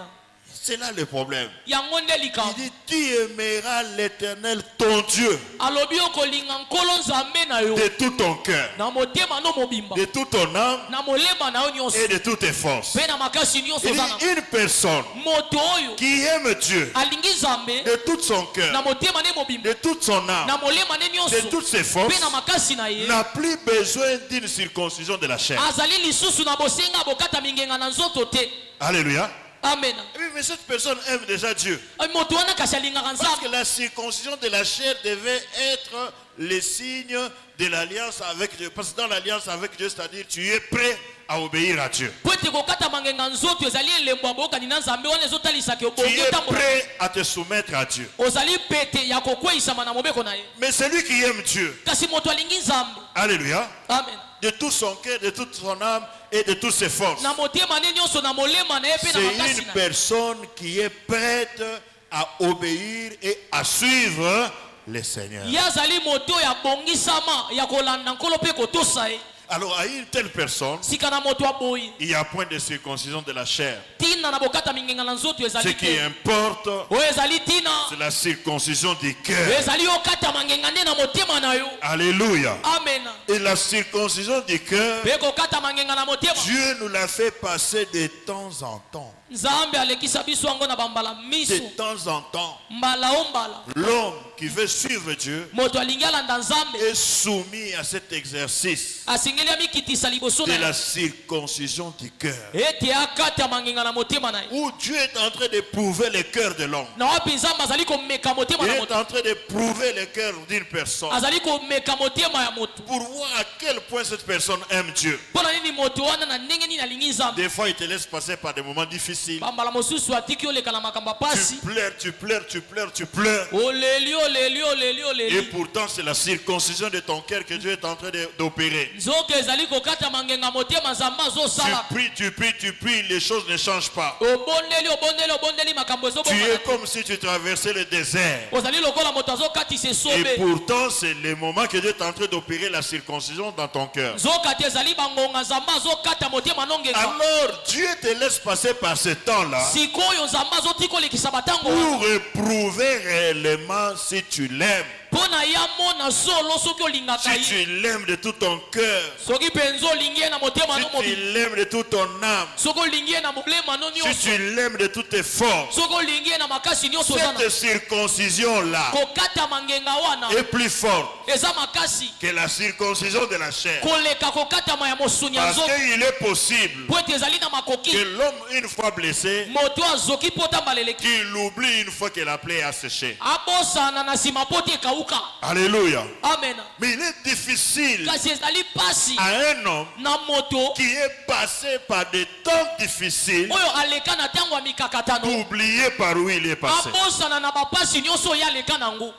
A: C'est là le problème.
B: yango nde
A: Il
B: likambo
A: dit, tu aimeras l'Éternel, ton Dieu,
B: alobi okolinga nkolo nzambe na yo
A: de tout ton cœur,
B: na motema no mobimba
A: de toute ton âme
B: na molema na yo nyonso
A: et de toutes tes forces.
B: mpe na makasi nyonso
A: Il
B: oza
A: dit,
B: na
A: une personne
B: moto oyo
A: qui aime Dieu
B: alingi nzambe
A: de tout son
B: na
A: cœur,
B: motema ne mobimba
A: de toute son âme,
B: na molema ne
A: de
B: nyonso
A: toutes ses forces,
B: mpe na makasi na ye
A: n'a plus besoin d'une circoncision de la chair.
B: azali lisusu na bosenga bokata mingenga na nzoto te.
A: Alléluia.
B: Amen.
A: Oui, mais cette personne aime déjà Dieu.
B: moto wana kasi alingaka
A: Parce
B: nzambe
A: que la circoncision de la chair devait être le signe de l'alliance avec Dieu. Parce que dans l'alliance avec Dieu, c'est-à-dire tu es prêt à obéir à Dieu.
B: po ete kokata mangenga nzoto ezali elembo ya bokani na nzambe wana ezotalisaka
A: Tu
B: obongi
A: es
B: otambola
A: prêt à te soumettre à Dieu.
B: ozali pete ya kokweyisama na mobeko na ye
A: Mais celui qui aime Dieu,
B: kasi moto alingi nzambe
A: alléluia,
B: amen
A: de tout son cœur, de toute son âme et de toutes ses forces,
B: na motema ne nyonso na molema na ye mpe na
A: c'est
B: makasi
A: une
B: na ye
A: personne qui est prête à obéir et à suivre le Seigneur.
B: ye azali moto ya bongisama ya kolanda nkolo mpe kotosa ye
A: Alors à une telle personne,
B: sika na moto aboyi
A: il n'y a point de circoncision de la chair.
B: ntina na bokata mingenga na nzoto
A: Ce
B: ezali
A: qui
B: te
A: importe,
B: oyo ezali ntina
A: c'est la circoncision du cœur.
B: ezali okata mangenga nde na motema na yo
A: Alléluia.
B: amen
A: Et la circoncision du cœur,
B: mpe kokata mangenga na motema
A: Dieu nous l'a fait passer de temps en temps.
B: nzambe alekisa biso yango na bambala
A: De
B: miso
A: temps en temps,
B: mbala o mbala
A: l'homme qui veut suivre Dieu
B: moto alingi alanda nzambe
A: est soumis à cet exercice
B: asengeli amikitisa liboso
A: de
B: na
A: la
B: ye
A: circoncision du cœur.
B: ete akata mangenga na motema na ye
A: Où Dieu est en train de prouver le cœur de l'homme.
B: na wapi nzambe azali komeka motema
A: Il
B: na
A: est
B: moto
A: en train de prouver le cœur d'une personne
B: azali komeka motema ya moto
A: pour voir à quel point cette personne aime Dieu.
B: mpo na nini moto wana na ndenge nini alingi nzambe
A: Des fois, il te laisse passer par des moments difficiles.
B: bambala mosusu atiki oleka na makambo ya pasi
A: Tu pleures, tu pleures, tu pleures, tu pleures.
B: oleli oleli oleli
A: Et
B: oleli
A: pourtant, c'est la circoncision de ton cœur que Dieu est en train d'opérer.
B: nzoka ezali kokata mangenga motema nzambe
A: Tu
B: azosala
A: pries, tu pries, tu pries, les choses ne changent pas.
B: obondeli obondeli obondeli makambo
A: Tu es
B: ezobongana
A: comme si tu traversais le désert.
B: ozali lokola moto azokatisa
A: Et
B: esobe
A: pourtant, c'est le moment que Dieu est en train d'opérer la circoncision dans ton cœur.
B: nzoka te ezali bangonga nzambe azokata motema nongenga
A: Alors, Dieu te laisse passer par ce temps-là
B: sikoyo nzambe azotika olekisa batango wana
A: pour éprouver réellement si tu l'aimes.
B: mpo na ya mona solo soki olingaka
A: Si
B: ye
A: tu l'aimes de tout ton cœur.
B: soki mpenza olingi ye na motema no
A: Si tu
B: mobili
A: l'aimes de toute ton âme.
B: soki olingi ye na molema no
A: Si
B: nyonso
A: tu l'aimes de toutes tes forces.
B: soki olingi ye na makasi nyonso oza na
A: Cette circoncision-là
B: kokata mangenga wana
A: est plus forte
B: eza makasi
A: que la circoncision de la chair.
B: koleka kokatama ya mosuni ya
A: Parce
B: nzoto
A: qu'il est possible
B: po ete ezali na
A: que
B: makoki
A: l'homme, une fois blessé,
B: moto azoki mpo otambala eleki
A: qu'il oublie une fois que la plaie a séché.
B: abosana na nsima mpo te ekauka
A: Alléluia.
B: amen
A: Mais il est difficile
B: kasi ezali pasi
A: à un homme
B: na moto
A: qui est passé par des temps difficiles
B: oyo aleka na ntango ya mikakatano
A: d'oublier par où il est passé.
B: abosana na bapasi nyonso oyo aleka nango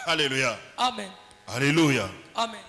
A: Alléluia.
B: amen
A: Alléluia.
B: amen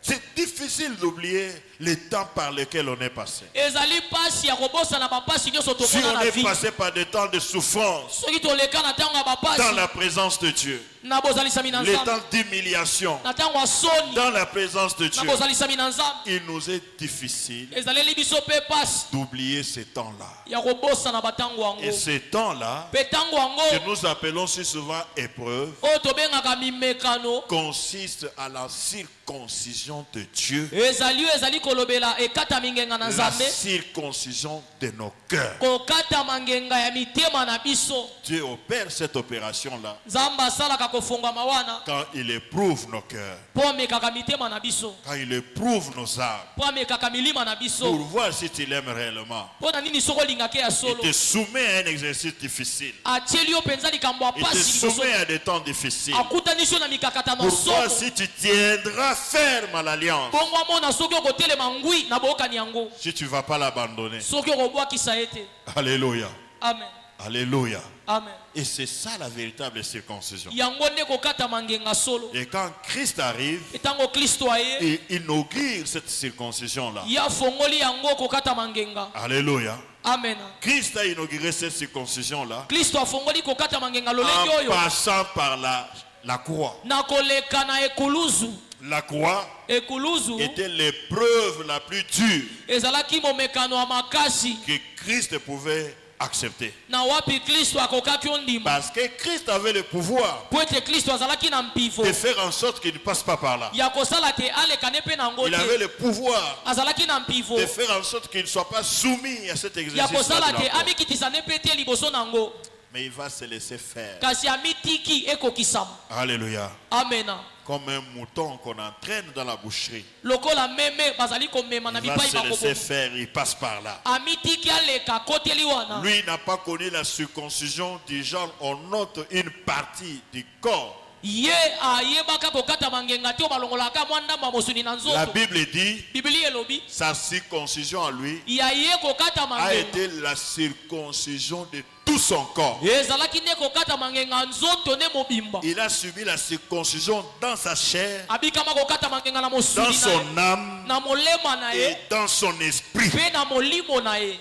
A: C'est difficile d'oublier les temps par lesquels on est passé.
B: ezali pasi ya kobosana bapasi nyonso
A: Si
B: tokona
A: on
B: na
A: est
B: vie
A: passé par des temps de souffrance
B: soki toleka na ntango ya
A: dans
B: bapasi
A: la présence de Dieu,
B: na bozalisami na
A: les
B: nzambe
A: temps d'humiliation
B: na ntango ya soni
A: dans la présence de
B: na
A: Dieu,
B: bozalisami na nzambe
A: il nous est difficile
B: ezaleli biso mpe pasi
A: d'oublier ces temps-là.
B: ya kobosana batango yango
A: Et ces temps-là,
B: mpe ntango
A: que
B: yango
A: nous appelons si souvent épreuves,
B: oyo tobengaka mimekano
A: consiste à la circoncision de Dieu,
B: ezali oyo ezali kolobela ekata mingenga na
A: la
B: nzambe
A: circoncision de nos cœurs.
B: kokata mangenga ya mitema na biso
A: Dieu opère cette opération-là
B: nzambe asalaka kofungwama wana
A: quand il éprouve nos cœurs,
B: mpo amekaka mitema na biso
A: quand il éprouve nos âmes,
B: mpo amekaka milima na
A: pour
B: biso
A: voir si tu l'aimes réellement.
B: mpo na nini soki olingaka ya
A: Il
B: solo
A: te soumet à un exercice difficile.
B: atieli yo mpenza likambo ya
A: Il te
B: pasi liboso
A: soumet à des temps difficiles.
B: akutanisi yo na mikakatano
A: Pour voir
B: soko
A: si tu tiendras ferme à l'alliance.
B: bongo amona soki okotelema ngwi na boyokani yango
A: Si tu ne vas pas l'abandonner.
B: soki okobwakisa ye te
A: Alléluia.
B: amen
A: Alléluia.
B: amen
A: Et c'est ça la véritable circoncision.
B: yango nde kokata mangenga solo
A: Et quand Christ arrive,
B: etango kristo aye
A: il inaugure cette circoncision-là.
B: ye afongoli yango kokata mangenga
A: Alléluia.
B: amen
A: Christ a inauguré cette circoncision-là
B: kristo afongoli kokata mangenga lolenge
A: en
B: oyo
A: passant par la croix.
B: na koleka na ekuluzu
A: La croix
B: ekuluzu
A: était l'épreuve la plus dure
B: ezalaki momekano ya makasi
A: que Christ pouvait accepter.
B: na wapi Kristo akokaki ondima
A: Parce que Christ avait le pouvoir
B: po ete Kristo azalaki na mpifo
A: de faire en sorte qu'il ne passe pas par là.
B: ya kosala te alekane mpe na ngo
A: Il avait
B: te
A: le pouvoir
B: azalaki na mpifo
A: de faire en sorte qu'il ne soit pas soumis à cet
B: ya
A: exercice.
B: kosala te amikitisa ne mpe te liboso na ngo
A: Mais il va se laisser faire.
B: kasi amitiki ekokisama
A: Alléluia.
B: amena
A: Comme un mouton qu'on entraîne dans la boucherie.
B: lokola meme bazali komema na
A: Il va
B: bipai
A: se laisser
B: bakobo
A: faire, il passe par là.
B: amitiki aleka akoteli wana
A: Lui n'a pas connu la circoncision du genre, on note une partie du corps.
B: ye ayebaka kokata mangenga te balongolaka mwa ndamba mosuni na
A: La
B: nzoto
A: Bible dit,
B: biblia elobi
A: sa circoncision à lui
B: ya ye kokata
A: a
B: mangenga
A: été la circoncision de tout son corps.
B: ezalaki nde kokata mangenga nzoto ne mobimba
A: Il a subi la circoncision dans sa chair,
B: abikama kokata mangenga na
A: dans
B: mosuni na ye
A: son âme
B: na molema na
A: et
B: ye
A: dans son esprit.
B: mpe na molimo na ye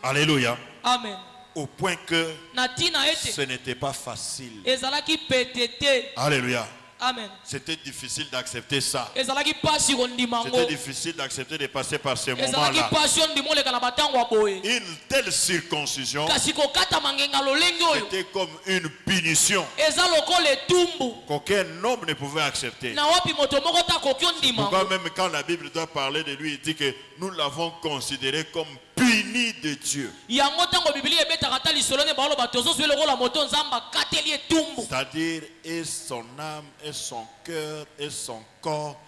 A: Alléluia.
B: amen
A: Au point que
B: na ntina ete
A: ce n'était pas facile.
B: ezalaki pete te
A: Alléluia.
B: amen
A: C'était difficile d'accepter ça.
B: ezalaki mpasi kondima
A: C'était
B: yango
A: difficile d'accepter de passer par ces
B: ezalaki
A: moments-là.
B: mpasi ondima oleka na batango ya boye
A: Une telle circoncision,
B: kasi kokata mangenga lolenge oyo
A: c'était comme une punition
B: eza lokola etumbu
A: qu'aucun homme ne pouvait accepter.
B: na wapi moto moko te akoki ondima
A: Pourquoi
B: yango
A: même quand la Bible doit parler de lui, il dit que nous l'avons considéré comme puni de Dieu.
B: yango ntango biblia ebetaka ta lisolo ne baoloba tozozwi lokola moto nzambe akateli etumbu
A: C'est-à-dire, et son âme, et son cœur, et son corps,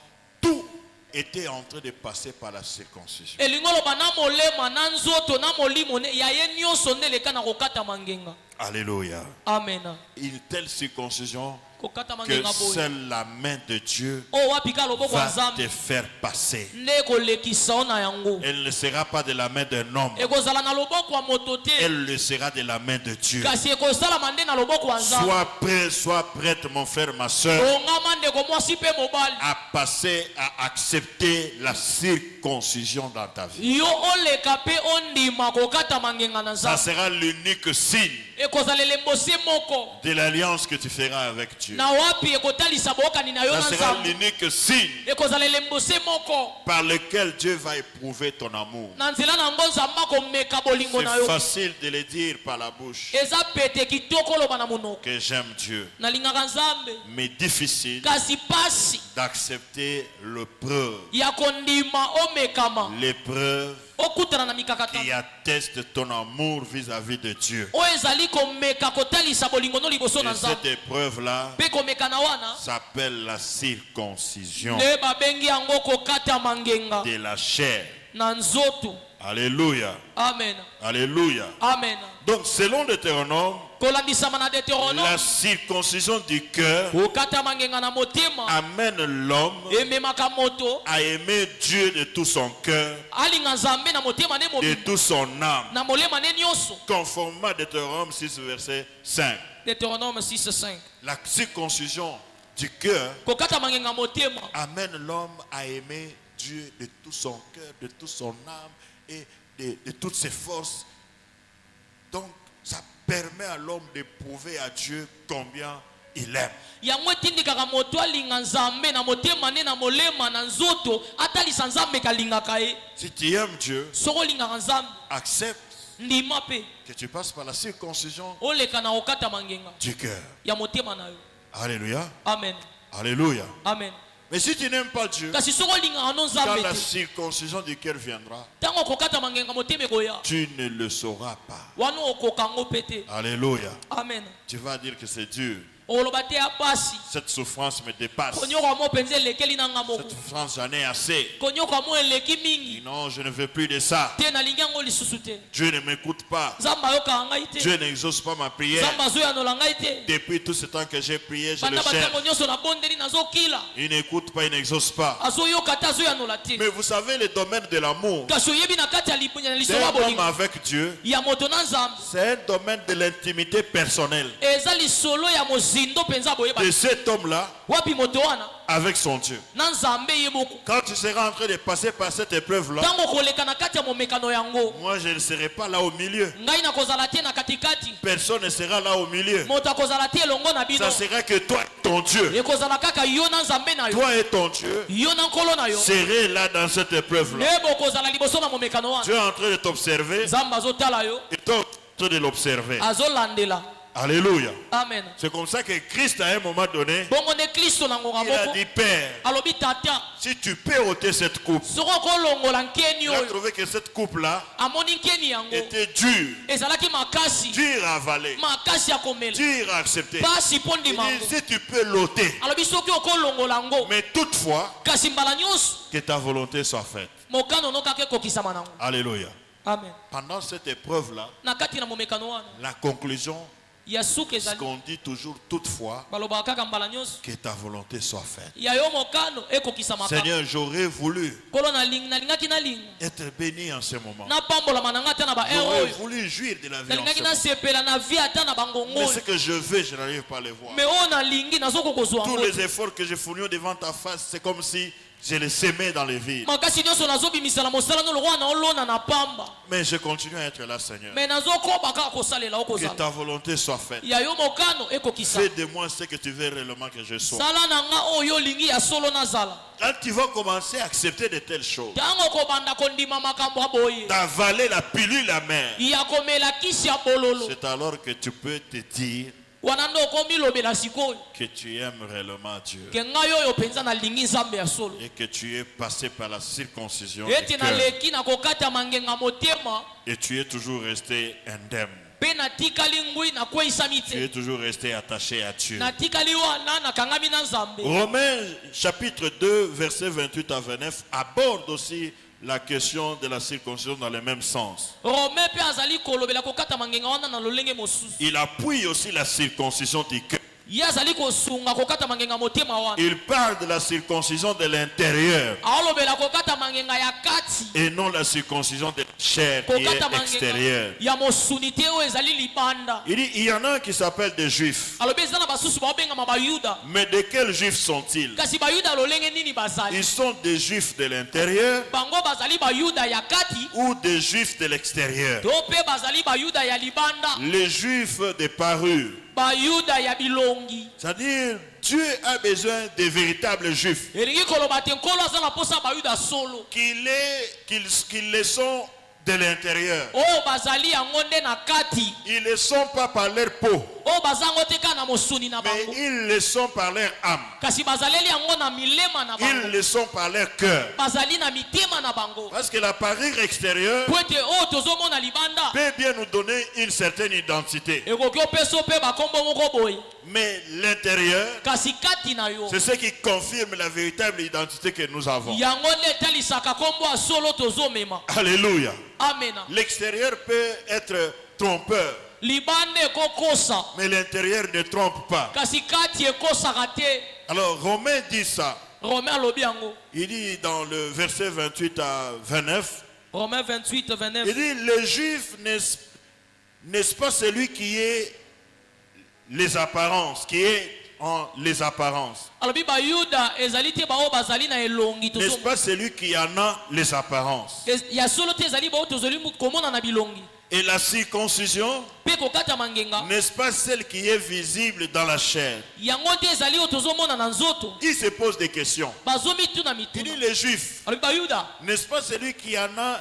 A: tout était en train de passer par la circoncision.
B: elingi oloba na molema na nzoto na molimo ya ye nyonso nde eleka na kokata mangenga
A: Alléluia.
B: amen
A: Une telle circoncision
B: kokata
A: que
B: mangenga boye
A: seule la main de Dieu
B: oyo wapi ka loboko ya
A: va te
B: nzambe
A: faire passer.
B: nde kolekisa o na yango
A: Elle ne sera pas de la main d'un homme.
B: ekozala na loboko ya moto te
A: Elle le sera de la main de Dieu.
B: kasi ekosalama nde na loboko ya nzambe
A: Sois prête, mon frère, ma soeur,
B: ongama ndeko mwasi mpe mobali
A: à passer, à accepter la circoncision dans ta vie.
B: yo oleka mpe ondima kokata mangenga na
A: Ça
B: nzambe
A: sera l'unique signe
B: ekozala elembo se moko
A: de l'alliance que tu feras avec Dieu.
B: na wapi ekotalisa bokani na yo
A: Ça
B: na
A: sera
B: nzambe
A: l'unique signe
B: ekozala elembo se moko
A: par lequel Dieu va éprouver ton amour.
B: na nzela na ngo nzambe akomeka bolingo na
A: C'est
B: yo
A: facile de le dire par la bouche
B: eza pete kitoko oloba na monoko
A: que j'aime Dieu,
B: nalingaka nzambe
A: mais difficile
B: kasi pasi
A: d'accepter l'épreuve.
B: ya kondima omekama
A: L'épreuve
B: okutana na
A: qui
B: mikakatano
A: atteste ton amour vis-à-vis de Dieu.
B: oyo ezali komeka kotalisa bolingo no liboso na
A: Et cette
B: nzambe
A: épreuve-là
B: mpe komeka na wana
A: s'appelle la circoncision
B: nde babengi yango kokata mangenga
A: de la chair.
B: na nzoto
A: Alléluia.
B: amen
A: Alléluia.
B: amen
A: Donc, selon Deutéronome,
B: kolandisama na
A: la
B: deutéronome
A: circoncision du cœur
B: kokata mangenga na motema
A: amène l'homme
B: ememaka moto
A: à aimer Dieu de tout son cœur,
B: alinga nzambe na motema ne
A: de
B: mobimba
A: toute son âme,
B: na molema ne nyonso
A: conformément à Deutéronome 6, verset 5.
B: deutéronome 6:5
A: La circoncision du cœur
B: kokata mangenga motema
A: amène l'homme à aimer Dieu de tout son cœur, de toute son âme et de toutes ses forces. Donc, ça permet à l'homme de prouver à Dieu combien il aime.
B: yango etindikaka moto alinga nzambe na motema ne na molema na nzoto atalisa nzambe kalingaka ye
A: Si tu aimes Dieu,
B: soki olingaka nzambe
A: accepte
B: ndima mpe
A: que tu passes par la circoncision
B: oleka na kokata mangenga
A: du cœur.
B: ya motema na yo
A: Alléluia.
B: amen
A: Alléluia.
B: amen
A: Mais si tu n'aimes pas Dieu,
B: kasi soki olingaka no
A: quand
B: nzambe
A: la
B: te
A: circoncision du cœur viendra,
B: ntango kokata mangenga motema ekoya
A: tu ne le sauras pas.
B: wana okoka ngo mpe te
A: Alléluia.
B: amen
A: Tu vas dire que c'est dur.
B: oloba te ya pasi
A: Cette souffrance me dépasse.
B: konyoka mo mpenza elekeli na nga moko
A: Cette souffrance, j'en ai assez.
B: konyoka mo eleki mingi
A: Non, je ne veux plus de ça.
B: te nalingi yango lisusu te
A: Dieu ne m'écoute pas.
B: nzambe ayokaka ngai te
A: Dieu n'exauce pas ma prière.
B: nzambe azoyanola ngai te
A: Depuis tout ce temps que j'ai prié, je le
B: banda
A: cherche.
B: batango nyonso nabondeli nazokila
A: Il n'écoute pas, il n'exauce pas.
B: azoyoka te azoyanola te
A: Mais vous savez, le domaine de l'amour,
B: kasi oyebi na kati ya
A: c'est
B: lisoba
A: un homme
B: bolingo
A: avec Dieu.
B: ya moto na nzambe
A: C'est un domaine de l'intimité personnelle.
B: eza lisolo ya mozili mbindo penza boyeba
A: de cet homme-là
B: wapi moto wana
A: avec son Dieu.
B: na nzambe ye moko
A: Quand tu seras en train de passer par cette épreuve-là,
B: tango koleka na kati ya momekano yango
A: moi je ne serai pas là au milieu.
B: ngai nakozala te na katikati
A: Personne ne sera là au milieu.
B: moto akozala te elongo na bino
A: Ça sera que toi et ton Dieu,
B: ekozala kaka yo na nzambe na yo
A: toi et ton Dieu,
B: yo na nkolo na yo
A: serez là dans cette épreuve-là.
B: nde bokozala liboso na momekano wana
A: Dieu est en train de t'observer
B: nzambe azotala yo
A: et toi en train de l'observer.
B: azolandela
A: Alléluia.
B: amen
A: C'est comme ça que Christ à un moment donné,
B: bongo nde kristo na ngonga
A: il a
B: moko
A: dit Père,
B: alobi tata
A: si tu peux ôter cette coupe.
B: soko kolongola nkeni
A: Il a
B: oyo
A: trouvé que cette coupe-là
B: amoni nkeni yango
A: était dure,
B: ezalaki makasi
A: dure à avaler,
B: makasi ya komela
A: dure à accepter.
B: pasi mpo
A: Il
B: ndima
A: dit,
B: yango
A: si tu peux l'ôter,
B: alobi soki okolongola yango
A: mais toutefois,
B: kasi mbala nyonso
A: que ta volonté soit faite.
B: mokano no kaka ekokisama nango
A: Alléluia.
B: amen
A: Pendant cette épreuve-là,
B: na kati na momekano wana
A: la conclusion,
B: ya suka
A: ce
B: ezali
A: qu'on dit toujours toutefois,
B: balobaka kaka mbala nyonso
A: que ta volonté soit faite.
B: ya yo mokano ekokisamaka
A: Seigneur, j'aurais voulu
B: kolo nalingaki nalinga
A: être béni en ce moment.
B: napambolama na ngai ata na baere
A: J'aurais
B: oyo
A: voulu jouir de la vie en
B: nalingaki
A: ce moment.
B: nasepela na vie ata na bangongo
A: Mais ce
B: oyo
A: que je veux, je n'arrive pas à les voir.
B: me oyo nalingi nazokokozwa
A: Tous
B: yango
A: les efforts que j'ai fournis devant ta face, c'est comme si je les semais dans les vides.
B: makasi nyonso nazobimisa na mosala no lokwa na olona na pamba
A: Mais je continue à être là, Seigneur.
B: me nazokoba kaka kosalela
A: Que
B: okozala
A: ta volonté soit faite.
B: ya yo mokano ekokisa
A: Fais de moi ce que tu veux réellement que je sois.
B: sala na nga oyo olingi ya solo nazala
A: Quand tu vas commencer à accepter de telles choses,
B: ntango kobanda kondima makambo ya boye
A: d'avaler la pilule amère,
B: ya komela kisi ya bololo
A: c'est alors que tu peux te dire
B: wana nde okomilobela sikoyo
A: que tu aimes réellement Dieu
B: ke ngai oyo mpenza nalingi nzambe ya solo
A: et que tu es passé par la circoncision du
B: ete
A: cœur
B: naleki na kokata mangenga motema
A: et tu es toujours resté indemne.
B: mpe natikali ngwi nakweyisami
A: Tu
B: te
A: es toujours resté attaché à Dieu.
B: natikali wana nakangami na nzambe
A: Romains chapitre 2, versets 28 à 29 aborde aussi la question de la circoncision dans le même sens.
B: rome mpe azali kolobela kokata mangenga wana na lolenge mosusu
A: Il appuie aussi la circoncision du cœur.
B: ye azali kosunga kokata mangenga motema wana
A: Il parle de la circoncision de l'intérieur
B: aolobela kokata mangenga ya kati
A: et non la circoncision de la chair qui
B: kokata
A: est extérieure.
B: mangenga ya mosuni te oyo ezali libanda
A: Il dit, il y en a qui s'appellent des juifs.
B: alobi eza na basusu baobengama bayuda
A: Mais de quels juifs sont-ils?
B: kasi bayuda lolenge nini bazali
A: Ils sont des juifs de l'intérieur
B: bango bazali bayuda ya kati
A: ou des juifs de l'extérieur?
B: to mpe bazali bayuda ya libanda
A: Les juifs des parures.
B: bayuda ya bilongi
A: C'est-à-dire, Dieu a besoin des véritables juifs.
B: elingi koloba te nkolo aza na mposa bayuda solo
A: Qu'ils le sont de l'intérieur.
B: oyo bazali yango nde na kati
A: Ils ne le sont pas par leur peau,
B: oyo baza yango te kaka na mosuni na
A: mais
B: bango
A: ils le sont par leur âme.
B: kasi bazaleli yango na milema na
A: Ils
B: bango
A: le sont par leur cœur.
B: bazali na mitema na bango
A: Parce que la parure extérieure
B: po ete oyo tozomona libanda
A: peut bien nous donner une certaine identité.
B: ekoki opesa mpe bakombo moko boye
A: Mais l'intérieur,
B: kasi kati na yo
A: c'est ce qui confirme la véritable identité que nous avons.
B: yango nde etalisaka kombo ya solo tozomema
A: Alléluia.
B: amena
A: L'extérieur peut être trompeur,
B: libanda ekokosa
A: mais l'intérieur ne trompe pas.
B: kasi kati ekosaka te
A: Alors Romains dit ça.
B: romain alobi yango
A: Il dit dans le verset 28 à 29,
B: romain 28 29
A: il dit, le juif n'est-ce pas celui qui est les apparences, qui est en les apparences.
B: alobi bayuda ezali te baoyo bazali na elongi
A: N'est-ce pas celui qui en a les apparences?
B: ya solo te ezali baoyo tozali komona na bilongi
A: Et la circoncision,
B: mpe kokata mangenga
A: n'est-ce pas celle qui est visible dans la chair?
B: yango te ezali oyo tozomona na nzoto
A: Il se pose des questions.
B: bazomituna
A: Il dit,
B: mituna
A: les juifs,
B: alobi bayuda
A: n'est-ce pas celui qui en a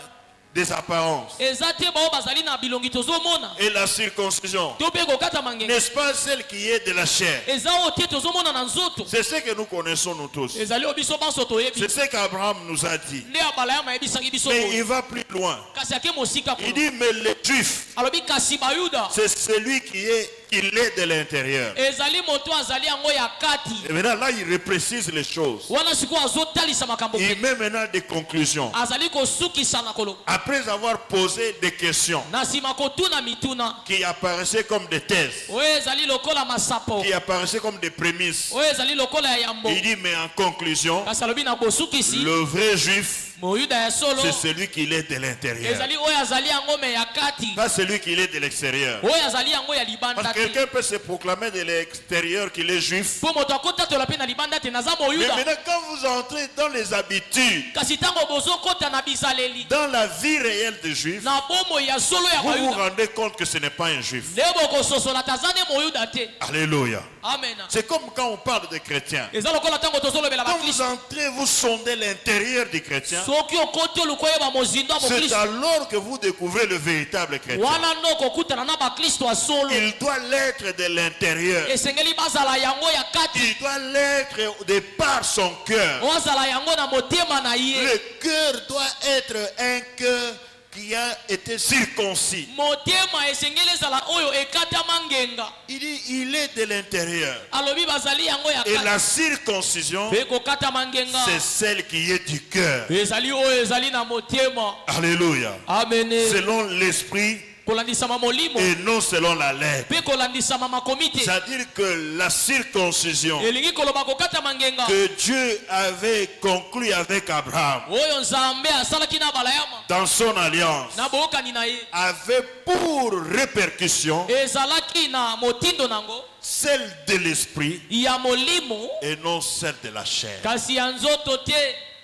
A: des apparences?
B: eza te baoyo bazali na bilongi tozomona
A: Et la circoncision,
B: to mpe kokata mangenga
A: n'est-ce pas celle qui est de la chair?
B: eza oyo te tozomona na nzoto
A: C'est ce que nous connaissons nous tous.
B: ezali oyo biso banso toyebi
A: C'est ce qu'Abraham nous a dit.
B: nde abalaya mayebisaki biso
A: Mais
B: boye
A: il va plus loin.
B: kasi ake mosika
A: Il
B: kuna
A: dit, mais les juifs,
B: alobi kasi bayuda
A: c'est celui qui est de l'intérieur.
B: ezali moto azali yango ya kati
A: Et maintenant, là, il reprécise les choses.
B: wana sikoyo azotalisa makambo
A: Il
B: pe
A: met maintenant des conclusions.
B: azali kosukisa na koloba
A: Après avoir posé des questions
B: na nsima kotuna mituna
A: qui apparaissaient comme des thèses,
B: oyo ezali lokola masapo
A: qui apparaissaient comme des prémices,
B: oyo ezali lokola ya yambo
A: il dit, mais en conclusion,
B: kasi alobi na bosukisi
A: le vrai juif
B: moyuda ya solo
A: c'est celui qui l'est de l'intérieur.
B: ezali oyo azali yango me ya kati
A: Pas celui qui l'est de l'extérieur.
B: oyo azali yango ya libanda
A: Parce que
B: te
A: quelqu'un peut se proclamer de l'extérieur qu'il est juif.
B: po moto akotatola mpe na libanda te naza
A: Mais
B: moyuda
A: maintenant, quand vous entrez dans les habitudes,
B: kasi ntango bozokota na bizaleli
A: dans la vie réelle des juifs,
B: na bomoi ya solo ya
A: vous vous
B: moyuda
A: rendez compte que ce n'est pas un juif.
B: nde bokososola taza nde moyuda te
A: Alléluia.
B: amen
A: C'est comme quand on parle des chrétiens.
B: eza lokola ntango tozolobela
A: Quand vous
B: bakristo
A: entrez, vous sondez l'intérieur du chrétien.
B: soki okoti oluka oyeba mozindo ya
A: C'est
B: mokristo
A: alors que vous découvrez le véritable chrétien.
B: wana nde okokutana na bakristo ya solo
A: Il doit l'être de l'intérieur.
B: esengeli bazala yango ya kati
A: Il doit l'être de par son cœur.
B: ozala yango na motema na ye
A: Le cœur doit être un cœur qui a été circoncis.
B: motema esengeli ezala oyo ekatama ngenga
A: Il dit, il est de l'intérieur.
B: alobi bazali yango ya
A: Et
B: kati
A: la circoncision,
B: mpe kokatama ngenga
A: c'est celle qui est du cœur.
B: ezali oyo ezali na motema
A: Alléluia.
B: amene
A: Selon l'esprit
B: kolandisama molimo
A: et non selon la lettre.
B: mpe kolandisama makomi te
A: C'est-à-dire que la circoncision
B: elingi koloba kokatama ngenga
A: que Dieu avait conclue avec Abraham
B: oyo nzambe asalaki na balayama
A: dans son alliance
B: na boyokani na ye
A: avait pour répercussion
B: ezalaki na motindo nango
A: celle de l'esprit
B: ya molimo
A: et non celle de la chair.
B: kasi ya nzoto te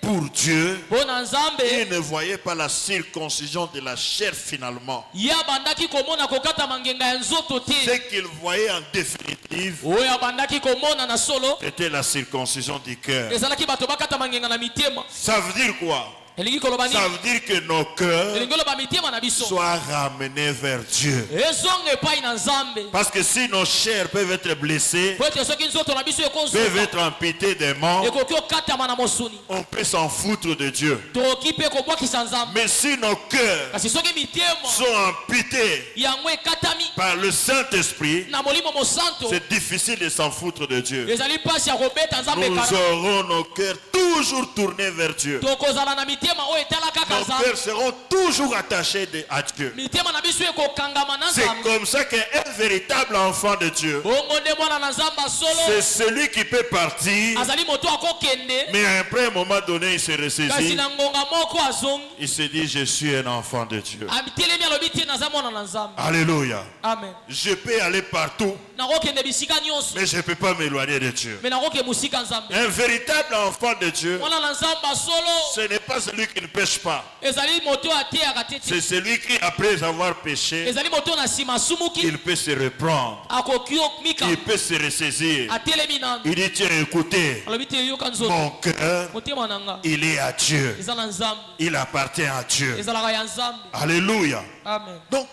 A: Pour Dieu,
B: mpo na nzambe
A: il ne voyait pas la circoncision de la chair finalement.
B: ye abandaki komona kokatama ngenga ya nzoto te
A: Ce qu'il voyait en définitive,
B: oyo abandaki komona na solo
A: c'était la circoncision du cœur.
B: ezalaki bato bakatama ngenga na mitema
A: Ça veut dire quoi?
B: elingi koloba
A: Ça
B: nini
A: veut dire que nos cœurs
B: elingi oloba mitema na biso
A: soient ramenés vers Dieu.
B: ezonga epai na nzambe
A: Parce que si nos chairs peuvent être blessées,
B: po ete soki nzoto na biso
A: peuvent
B: ekozonga
A: être amputées des membres,
B: ekoki okatama na mosuni
A: on peut s'en foutre de Dieu.
B: tokoki mpe kobwakisa nzambe
A: Mais si nos cœurs
B: kasi soki mitema
A: sont amputés
B: yango ekatami
A: par le Saint-Esprit,
B: na molimo mosanto
A: c'est difficile de s'en foutre de Dieu.
B: ezali mpasi ya kobeta nzambe
A: Nous
B: ekala
A: aurons nos cœurs toujours tournés vers Dieu.
B: tokozala na mitema oyo etala kaka
A: Nos
B: nzambe
A: cœurs seront toujours attachés à Dieu.
B: mitema na biso ekokangama na
A: C'est
B: nzambe
A: comme ça qu'un véritable enfant de Dieu,
B: bongo nde mwana na nzambe
A: c'est
B: solo
A: celui qui peut partir,
B: azali moto akokende
A: mais après un moment donné, il se
B: kasi
A: ressaisit.
B: na ngonga moko azongi
A: Il se dit, je suis un enfant de Dieu.
B: atelemi alobi te naza mwana na nzambe
A: Alléluia.
B: amen
A: Je peux aller partout,
B: nakokende bisika nyonso
A: mais je ne peux pas m'éloigner de Dieu.
B: me nakoke mosika nzambe
A: Un véritable enfant de Dieu,
B: mwana na nzambe solo
A: ce n'est pas celui qui ne pêche pas.
B: ezali moto ateyaka te te
A: C'est celui qui, après avoir péché,
B: ezali moto na nsima asumuki
A: il peut se reprendre.
B: akoki omika
A: Il peut se ressaisir.
B: atelemi nanu
A: Il dit, tiens, écoutez,
B: alobi te yoka nzoto
A: mon cœur,
B: motema na nga
A: il est à Dieu.
B: eza na nzambe
A: Il appartient à Dieu.
B: ezalaka ya nzambe
A: Alléluia.
B: amen
A: Donc,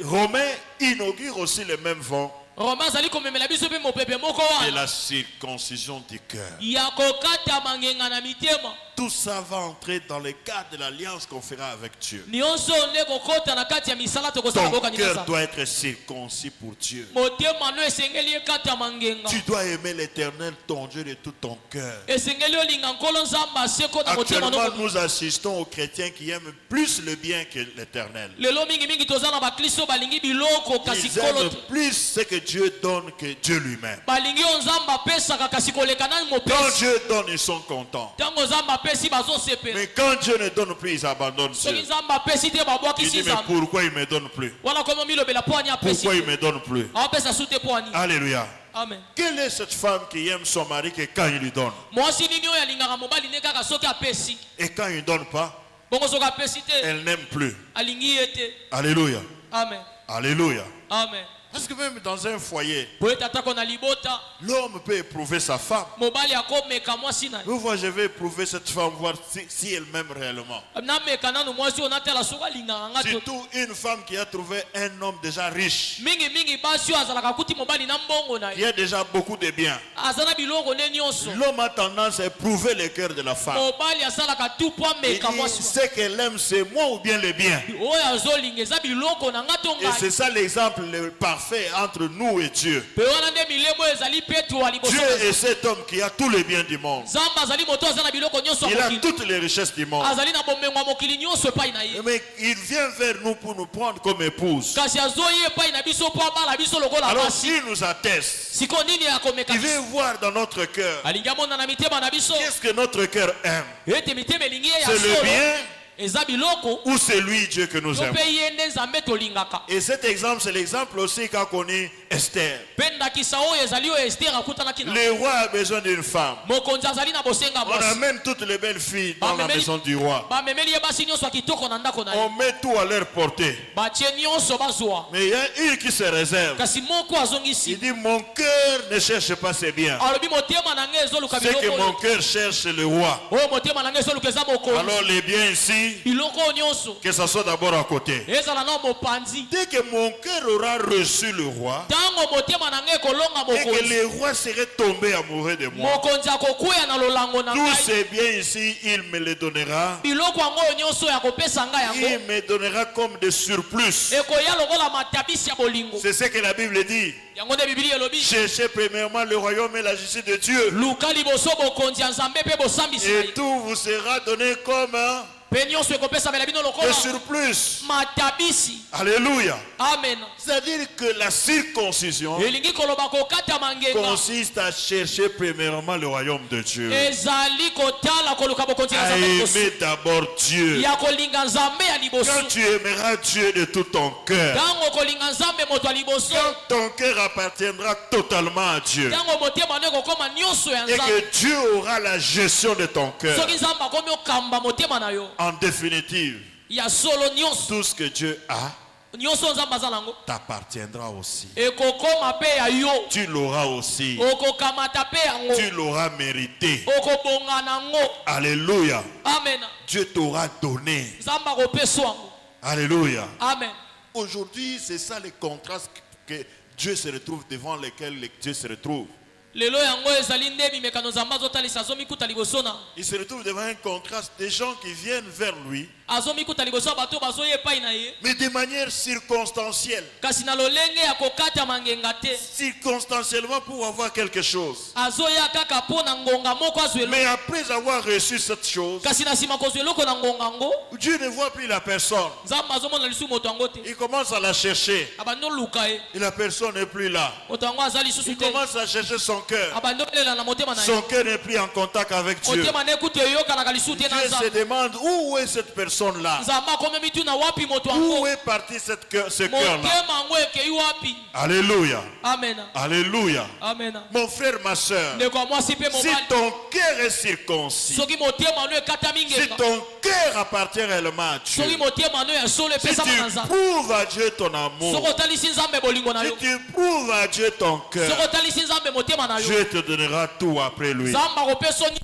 A: Romains inaugure aussi le même vent
B: roma azali komemela biso mpe mopepe moko
A: de
B: wana
A: la circoncision du cœur.
B: ya kokatama ngenga na mitema
A: Tout ça va entrer dans le cadre de l'alliance qu'on fera avec Dieu.
B: nyonso nde kokota na kati ya misala tokosala
A: Ton
B: bokani na
A: cœur
B: nzambe
A: doit être circoncis pour Dieu.
B: motema no esengeli ekatama ngenga
A: Tu dois aimer l'Éternel, ton Dieu, de tout ton cœur.
B: esengeli olinga nkolo nzambe aseko na motema
A: Actuellement,
B: no
A: nous assistons aux chrétiens qui aiment plus le bien que l'Éternel.
B: lelo mingimingi toza na bakristo balingi biloko kasi
A: Ils
B: nkolo
A: aiment
B: te
A: plus ce que Dieu donne que Dieu lui-même.
B: balingi oyo nzambe apesaka kasi koleka nani
A: Quand
B: mopesi
A: Dieu donne, ils sont contents.
B: ntango nzambe apesi bazosepela
A: Mais quand Dieu ne donne plus, ils abandonnent
B: soki
A: Dieu.
B: nzambe apesi te
A: Il
B: babwakisi
A: dit, mais
B: nzambe
A: pourquoi il ne me donne plus?
B: wana komo milobela po ani apesi
A: Pourquoi il ne me donne plus?
B: awapesa su te po ani
A: Alléluia.
B: amen
A: Quelle est cette femme qui aime son mari que quand il lui donne?
B: mwasi nini oyo alingaka mobali ne kaka soki apesi
A: Et quand il ne donne pas,
B: bongo soki apesi te
A: elle n'aime plus.
B: alingi ye te
A: Alléluia.
B: amen
A: Alléluia.
B: amen
A: Parce que même dans un foyer,
B: po ete atako na libota
A: l'homme peut éprouver sa femme.
B: mobali akomeka mwasi na ye
A: Vous voyez, je vais éprouver cette femme, voir si elle m'aime réellement.
B: nameka nanu mwasi oyo natala soki alingaka nga to
A: Surtout une femme qui a trouvé un homme déjà riche,
B: mingimingi basi oyo azalaka kuti mobali na mbongo na
A: qui
B: ye
A: a déjà beaucoup de biens.
B: aza na biloko nde nyonso
A: L'homme a tendance à éprouver le cœur de la femme.
B: mobali asalaka tu po
A: Il
B: ameka
A: dit,
B: mwasi
A: ce qu'elle aime, c'est moi ou bien le bien.
B: oyo azolinga eza biloko na nga to
A: Et c'est
B: ngai
A: ça l'exemple le parfait parfait entre nous et Dieu.
B: Pe wana nde milemo ezali petu wa liboso.
A: Dieu est cet homme qui a tous les biens du monde.
B: Nzambe azali moto azana biloko nyonso
A: Il a
B: mokili.
A: toutes les richesses du monde.
B: Azali na bomengo ya mokili nyonso epai na ye.
A: Mais il vient vers nous pour nous prendre comme épouse.
B: Kasi azoyi epai na biso po abala biso lokola
A: Alors
B: basi.
A: s'il nous atteste,
B: Siko nini akomeka
A: il
B: biso?
A: veut voir dans notre cœur
B: Alingi amona na mitema na biso.
A: qu'est-ce que notre cœur aime.
B: Ete mitema elingi ye ya
A: C'est le
B: solo.
A: bien
B: Eza biloko.
A: ou c'est lui Dieu que nous
B: Yo
A: aimons.
B: pe ye nde Nzambe tolingaka.
A: Et cet exemple, c'est l'exemple aussi qu'a connu Esther.
B: Penda kisa oyo ezali oyo Esther akutanaki na.
A: Le roi a besoin d'une femme.
B: Mokonzi azali na bosenga
A: On
B: basi.
A: amène toutes les belles filles dans la
B: Bamemeli-
A: maison du roi.
B: Bamemeli ye basi nyonso ya kitoko na ndako na ye.
A: On met tout à leur portée.
B: Batie nyonso bazwa.
A: Mais il y a une qui se réserve.
B: Kasi moko
A: Il
B: azongisi.
A: dit, mon cœur ne cherche pas ses biens.
B: Alobi motema na ngai ezoluka
A: Ce que
B: biloko
A: mon
B: oyo.
A: cœur cherche, c'est le roi.
B: Oyo motema na ngai ezoluka eza mokonzi.
A: Alors les biens ici,
B: Biloko oyo nyonso.
A: que ça soit d'abord à côté.
B: Ezala na mopanzi.
A: Dès que mon cœur aura reçu le roi,
B: Tango motema na ngai kolonga
A: et que
B: mokonzi.
A: le roi serait tombé amoureux de moi,
B: Mokonzi akokuya na lolango na
A: tous
B: ngai.
A: ces biens ici, il me les donnera.
B: Biloko yango oyo nyonso ya kopesa ngai
A: Il
B: yango.
A: me donnera comme des surplus.
B: Ekoya lokola matabisi ya bolingo.
A: C'est ce que la Bible dit.
B: Yango nde Biblia elobi.
A: Cherchez premièrement le royaume et la justice de Dieu.
B: Luka liboso bokonzi ya Nzambe pe bosambisi na
A: Et
B: ye.
A: tout vous sera donné comme
B: Pe nyonso ekopesamela bino
A: des
B: lokola
A: surplus.
B: matabisi.
A: Alléluia.
B: Amen.
A: C'est-à-dire que la circoncision
B: Elingi koloba kokata mangenga.
A: consiste à chercher premièrement le royaume de Dieu.
B: Ezali kotala koluka bokonzi ya
A: À
B: Nzambe liboso.
A: aimer d'abord Dieu.
B: Ya kolinga Nzambe ya liboso.
A: Quand tu aimeras Dieu de tout ton cœur,
B: Tango kolinga Nzambe moto ya liboso.
A: quand ton cœur appartiendra totalement à Dieu,
B: Tango motema no ekokoma nyonso ya
A: et
B: Nzambe.
A: que Dieu aura la gestion de ton cœur,
B: Soki Nzambe akomi okamba motema na yo.
A: en définitive,
B: Ya solo nyonso.
A: tout ce que Dieu a
B: Nyonso Nzambe aza nango.
A: t'appartiendra aussi.
B: Ekokoma pe ya yo.
A: Tu l'auras aussi.
B: Okokamata pe yango.
A: Tu l'auras mérité.
B: Okobonga nango.
A: Alléluia.
B: Amen.
A: Dieu t'aura donné.
B: Nzambe akopesa yango.
A: Alléluia.
B: Amen.
A: Aujourd'hui, c'est ça les contrastes que Dieu se retrouve, devant lesquels Dieu se retrouve.
B: Lelo yango ezali nde bimekano Nzambe azotalisa azomikuta liboso na.
A: Il se retrouve devant un contraste des gens qui viennent vers lui,
B: Azomikuta liboso ya bato bazoya epai na ye.
A: mais de manière circonstancielle.
B: Kasi na lolenge ya kokata mangenga te.
A: Circonstanciellement pour avoir quelque chose.
B: Azoya kaka po na ngonga moko azwa eloko.
A: Mais après avoir reçu cette chose,
B: Kasi na nsima kozwa eloko na ngonga ngo.
A: Dieu ne voit plus la personne.
B: Nzambe azomona lisusu moto yango te.
A: Il commence à la chercher.
B: Abandi oluka ye.
A: Et la personne n'est plus là.
B: Moto yango aza lisusu
A: Il
B: te.
A: commence à chercher son cœur.
B: Abandi obelela na motema na ye.
A: Son cœur n'est plus en contact avec Dieu.
B: Motema na ekuti eyokanaka lisusu te na
A: Dieu se
B: Nzambe.
A: demande où est cette personne-là?
B: Nzambe akomi mituna wapi moto
A: Où
B: yango.
A: est parti ce cœur-là?
B: Motema yango ekei wapi.
A: Alléluia.
B: Amen.
A: Alléluia.
B: Amen.
A: Mon frère, ma soeur,
B: Ndeko ya mwasi pe
A: si
B: mobali.
A: ton cœur est circoncis,
B: Soki motema no ekatami
A: si
B: ngenga.
A: ton cœur appartient réellement à Dieu,
B: Soki motema no ya solo
A: si
B: epesama na
A: tu
B: Nzambe.
A: prouves à Dieu ton amour,
B: Soko otalisi Nzambe bolingo na
A: si
B: yo.
A: tu prouves à Dieu ton cœur,
B: Soko otalisi Nzambe motema na yo.
A: Dieu te donnera tout après lui.
B: Nzambe akopesa oni.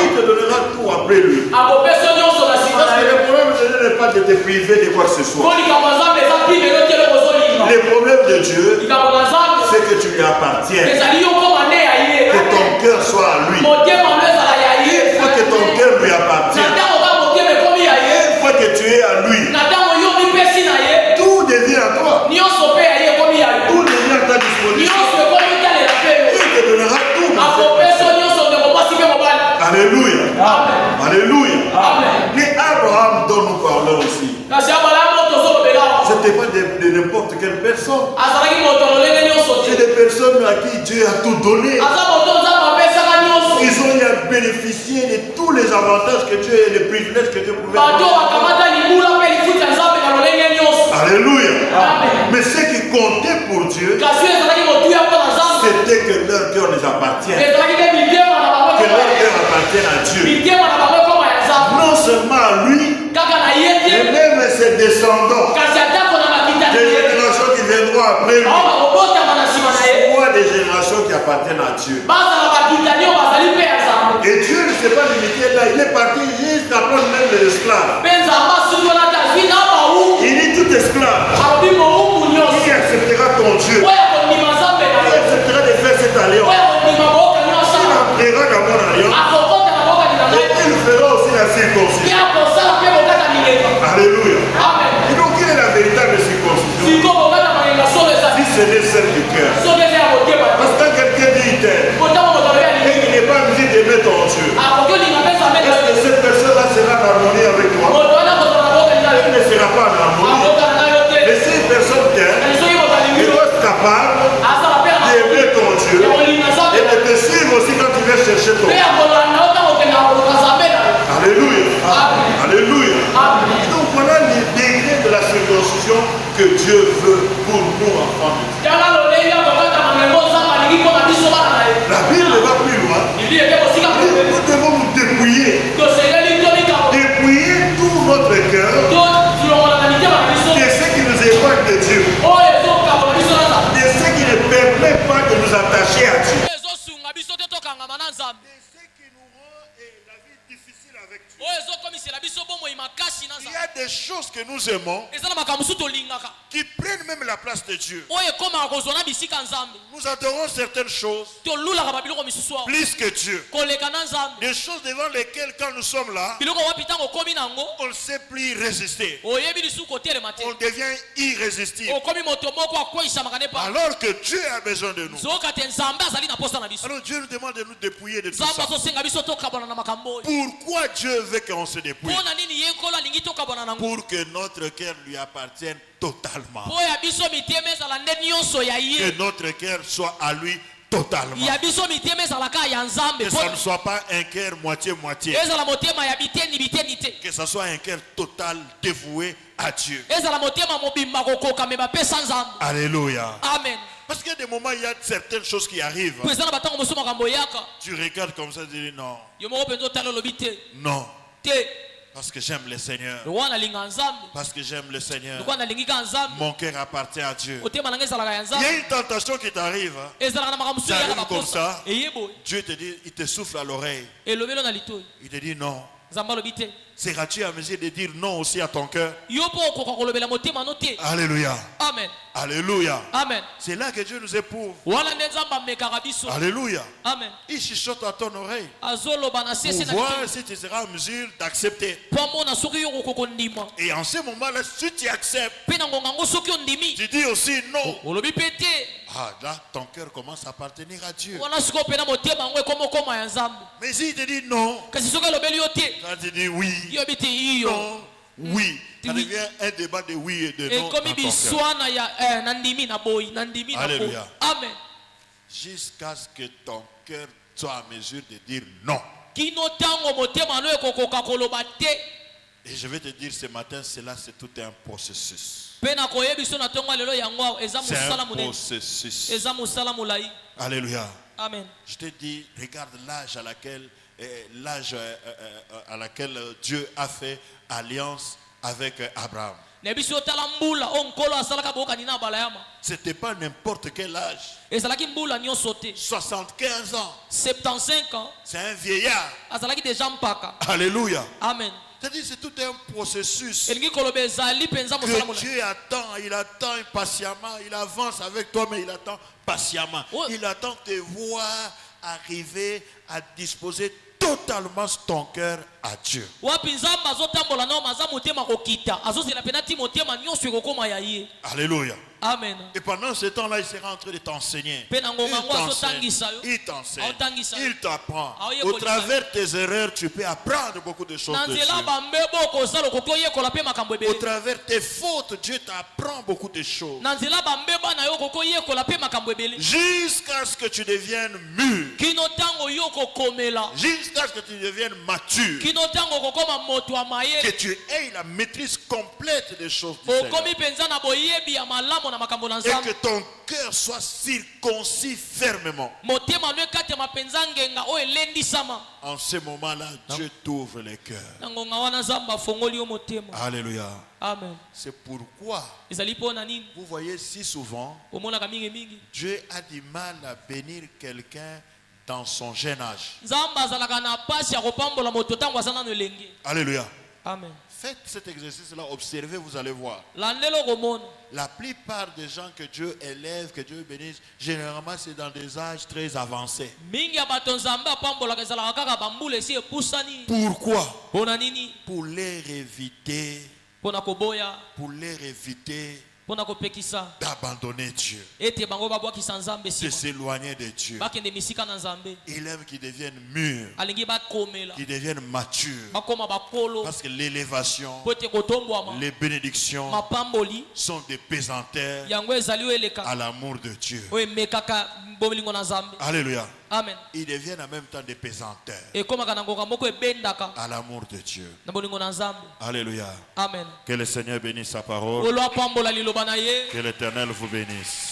A: Il te donnera tout après lui.
B: Akopesa nyonso na sima na
A: Le
B: yo.
A: problème de Dieu n'est pas de te priver de quoi que ce soit.
B: Ko likambo ya Nzambe eza mpi lelo te eloko ozolinga.
A: Le problème de Dieu,
B: Likambo na Nzambe
A: c'est que tu lui appartiens.
B: ezali yo koma nde ya ye.
A: Que ton cœur soit à lui.
B: Motema no ezala ya ye.
A: Il faut que ton cœur lui
B: Na
A: appartienne.
B: ntango ka motema ekomi ya ye.
A: Il faut que tu es à lui.
B: Na ntango yo mipesi na ye.
A: Tout devient à toi.
B: Nyonso mpe ya ye ekomi ya yo.
A: Tout devient à ta disposition.
B: Nyonso ekomi talela mpe yo.
A: Il te donnera tout. mon frère.
B: Akopesa nyonso ndeko mwasi mpe mobali.
A: Alléluia.
B: Amen.
A: Alléluia.
B: Amen.
A: Mais Abraham dont nous parlons ici,
B: Kasi abalamu tozolobela awa.
A: ce n'était pas de n'importe quelle personne.
B: Azalaki moto lolenge nyonso
A: C'est
B: te.
A: des personnes à qui Dieu a tout donné.
B: Aza moto Nzambe apesaka nyonso.
A: Ils ont eu à bénéficier de tous les avantages que Dieu et les privilèges que Dieu pouvait
B: Bato
A: donner.
B: bakamata libula mpe lifuta ya Nzambe na lolenge nyonso.
A: Alléluia.
B: Amen.
A: Mais ce qui comptait pour Dieu,
B: Kasi oyo ezalaki motuya mpo na Nzambe.
A: c'était que leur cœur les appartient.
B: Ezalaki nde mitema na bango
A: Que
B: ekoma
A: leur
B: ya
A: cœur appartienne à Dieu.
B: mitema na bango ekoma ya Nzambe.
A: Non seulement à lui,
B: Kaka na ye
A: mais
B: te.
A: même ses descendants,
B: Kasi atako na bakitani
A: des
B: ye.
A: générations qui viendront après lui,
B: Bao bakobotama na nsima na ye.
A: soit des générations qui appartiennent à Dieu.
B: Bazala bakitani oyo bazali mpe ya Nzambe.
A: Et Dieu ne s'est pas limité là, il est parti jusqu'à prendre même les esclaves.
B: Mpe Nzambe asili wana te azwi na bawumbu.
A: Il dit tout esclave
B: Alobi mowumbu nyonso.
A: qui acceptera ton Dieu,
B: Oyo akondima Nzambe na
A: qui
B: yo.
A: acceptera de faire cette alliance,
B: Oyo akondima bokani
A: il
B: osala.
A: entrera dans mon alliance
B: Akokota na bokani na
A: et
B: ngai.
A: il fera aussi la
B: Mpe
A: circoncision.
B: akosala mpe bokata mingenga.
A: Alléluia.
B: Amen.
A: Et donc, quelle est la vérité? que Dieu veut pour nous, enfants de Dieu. La Bible va plus loin. Nous devons nous dépouiller. Dépouiller tout notre cœur de ce qui nous éloigne de Dieu. De ce qui ne permet pas de nous attacher à Dieu. De ce qui nous rend la vie difficile avec Dieu. Il y a des choses que nous aimons qui prennent même la place de Dieu. Nous adorons certaines choses plus que Dieu. Des choses devant lesquelles quand nous sommes là, on ne sait plus résister. On devient irrésistible. Alors que Dieu a besoin de nous. Alors Dieu nous demande de nous dépouiller de tout ça. Pourquoi Dieu veut qu'on se dépouille? Pour que notre cœur lui appartienne totalement. Que notre cœur soit à lui totalement. Que ça ne soit pas un cœur moitié-moitié. Que ça soit un cœur total dévoué à Dieu. Alléluia.
B: Amen.
A: Parce qu'il y a des moments, il y a certaines choses qui arrivent. Tu regardes comme ça, tu dis non. Non. Parce que j'aime le Seigneur. Parce que j'aime le Seigneur. Mon cœur appartient à Dieu. Il y a une tentation qui t'arrive. Tu arrives comme ça. Dieu te dit, il te souffle à l'oreille. Il te dit non. Seras-tu à mesure de dire non aussi à ton cœur? Alléluia.
B: Amen.
A: Alléluia.
B: Amen.
A: C'est là que Dieu nous éprouve. Alléluia.
B: Amen.
A: Il chuchote à ton oreille pour voir si tu seras en mesure d'accepter. Et en ce moment-là, si tu acceptes, tu dis aussi non. Ah, là, ton cœur commence à appartenir à Dieu. Mais si tu dis non, là, tu dis oui. Non, oui. Ça devient un débat de oui et de non. Alléluia.
B: Amen.
A: Jusqu'à ce que ton cœur soit en mesure de dire non. Et je vais te dire ce matin, cela c'est tout un processus. C'est un processus. Alléluia.
B: Amen.
A: Je te dis, regarde l'âge à laquelle Dieu a fait alliance avec Abraham. C'était pas n'importe quel âge. 75 ans.
B: 75 ans.
A: C'est un vieillard. Alléluia.
B: Amen.
A: C'est-à-dire c'est tout un processus que Dieu attend. Il attend impatiemment. Il avance avec toi, mais il attend patiemment. Il attend te voir arriver à disposer totalement ton cœur à Dieu. Alléluia.
B: Amen.
A: Et pendant ce temps-là, il sera en train de t'enseigner. Il t'enseigne. Il t'apprend. Au travers tes erreurs, tu peux apprendre beaucoup de choses de Dieu. Au travers tes fautes, Dieu t'apprend beaucoup de choses. Jusqu'à ce que tu deviennes mûr. Jusqu'à ce que tu deviennes mature. Que tu aies la maîtrise complète des choses du Seigneur. Et que ton cœur soit circoncis fermement. En ce moment-là, Dieu t'ouvre les cœurs. Alléluia.
B: Amen.
A: C'est pourquoi vous voyez si souvent Dieu a du mal à bénir quelqu'un dans son jeune âge. Alléluia.
B: Amen.
A: Faites cet exercice-là, observez, vous allez voir. La plupart des gens que Dieu élève, que Dieu bénisse, généralement c'est dans des âges très avancés. Pourquoi? Pour les éviter. D'abandonner Dieu, de s'éloigner de Dieu. Il aime qu'ils deviennent mûrs, qu'ils deviennent matures. Parce que l'élévation, les bénédictions sont des pesanteurs à l'amour de Dieu. Alléluia.
B: Amen.
A: ils deviennent en même temps des pesanteurs
B: à
A: à l'amour de Dieu.
B: Alléluia.
A: Alléluia.
B: Amen.
A: Que le Seigneur bénisse sa parole. Que l'Éternel vous bénisse.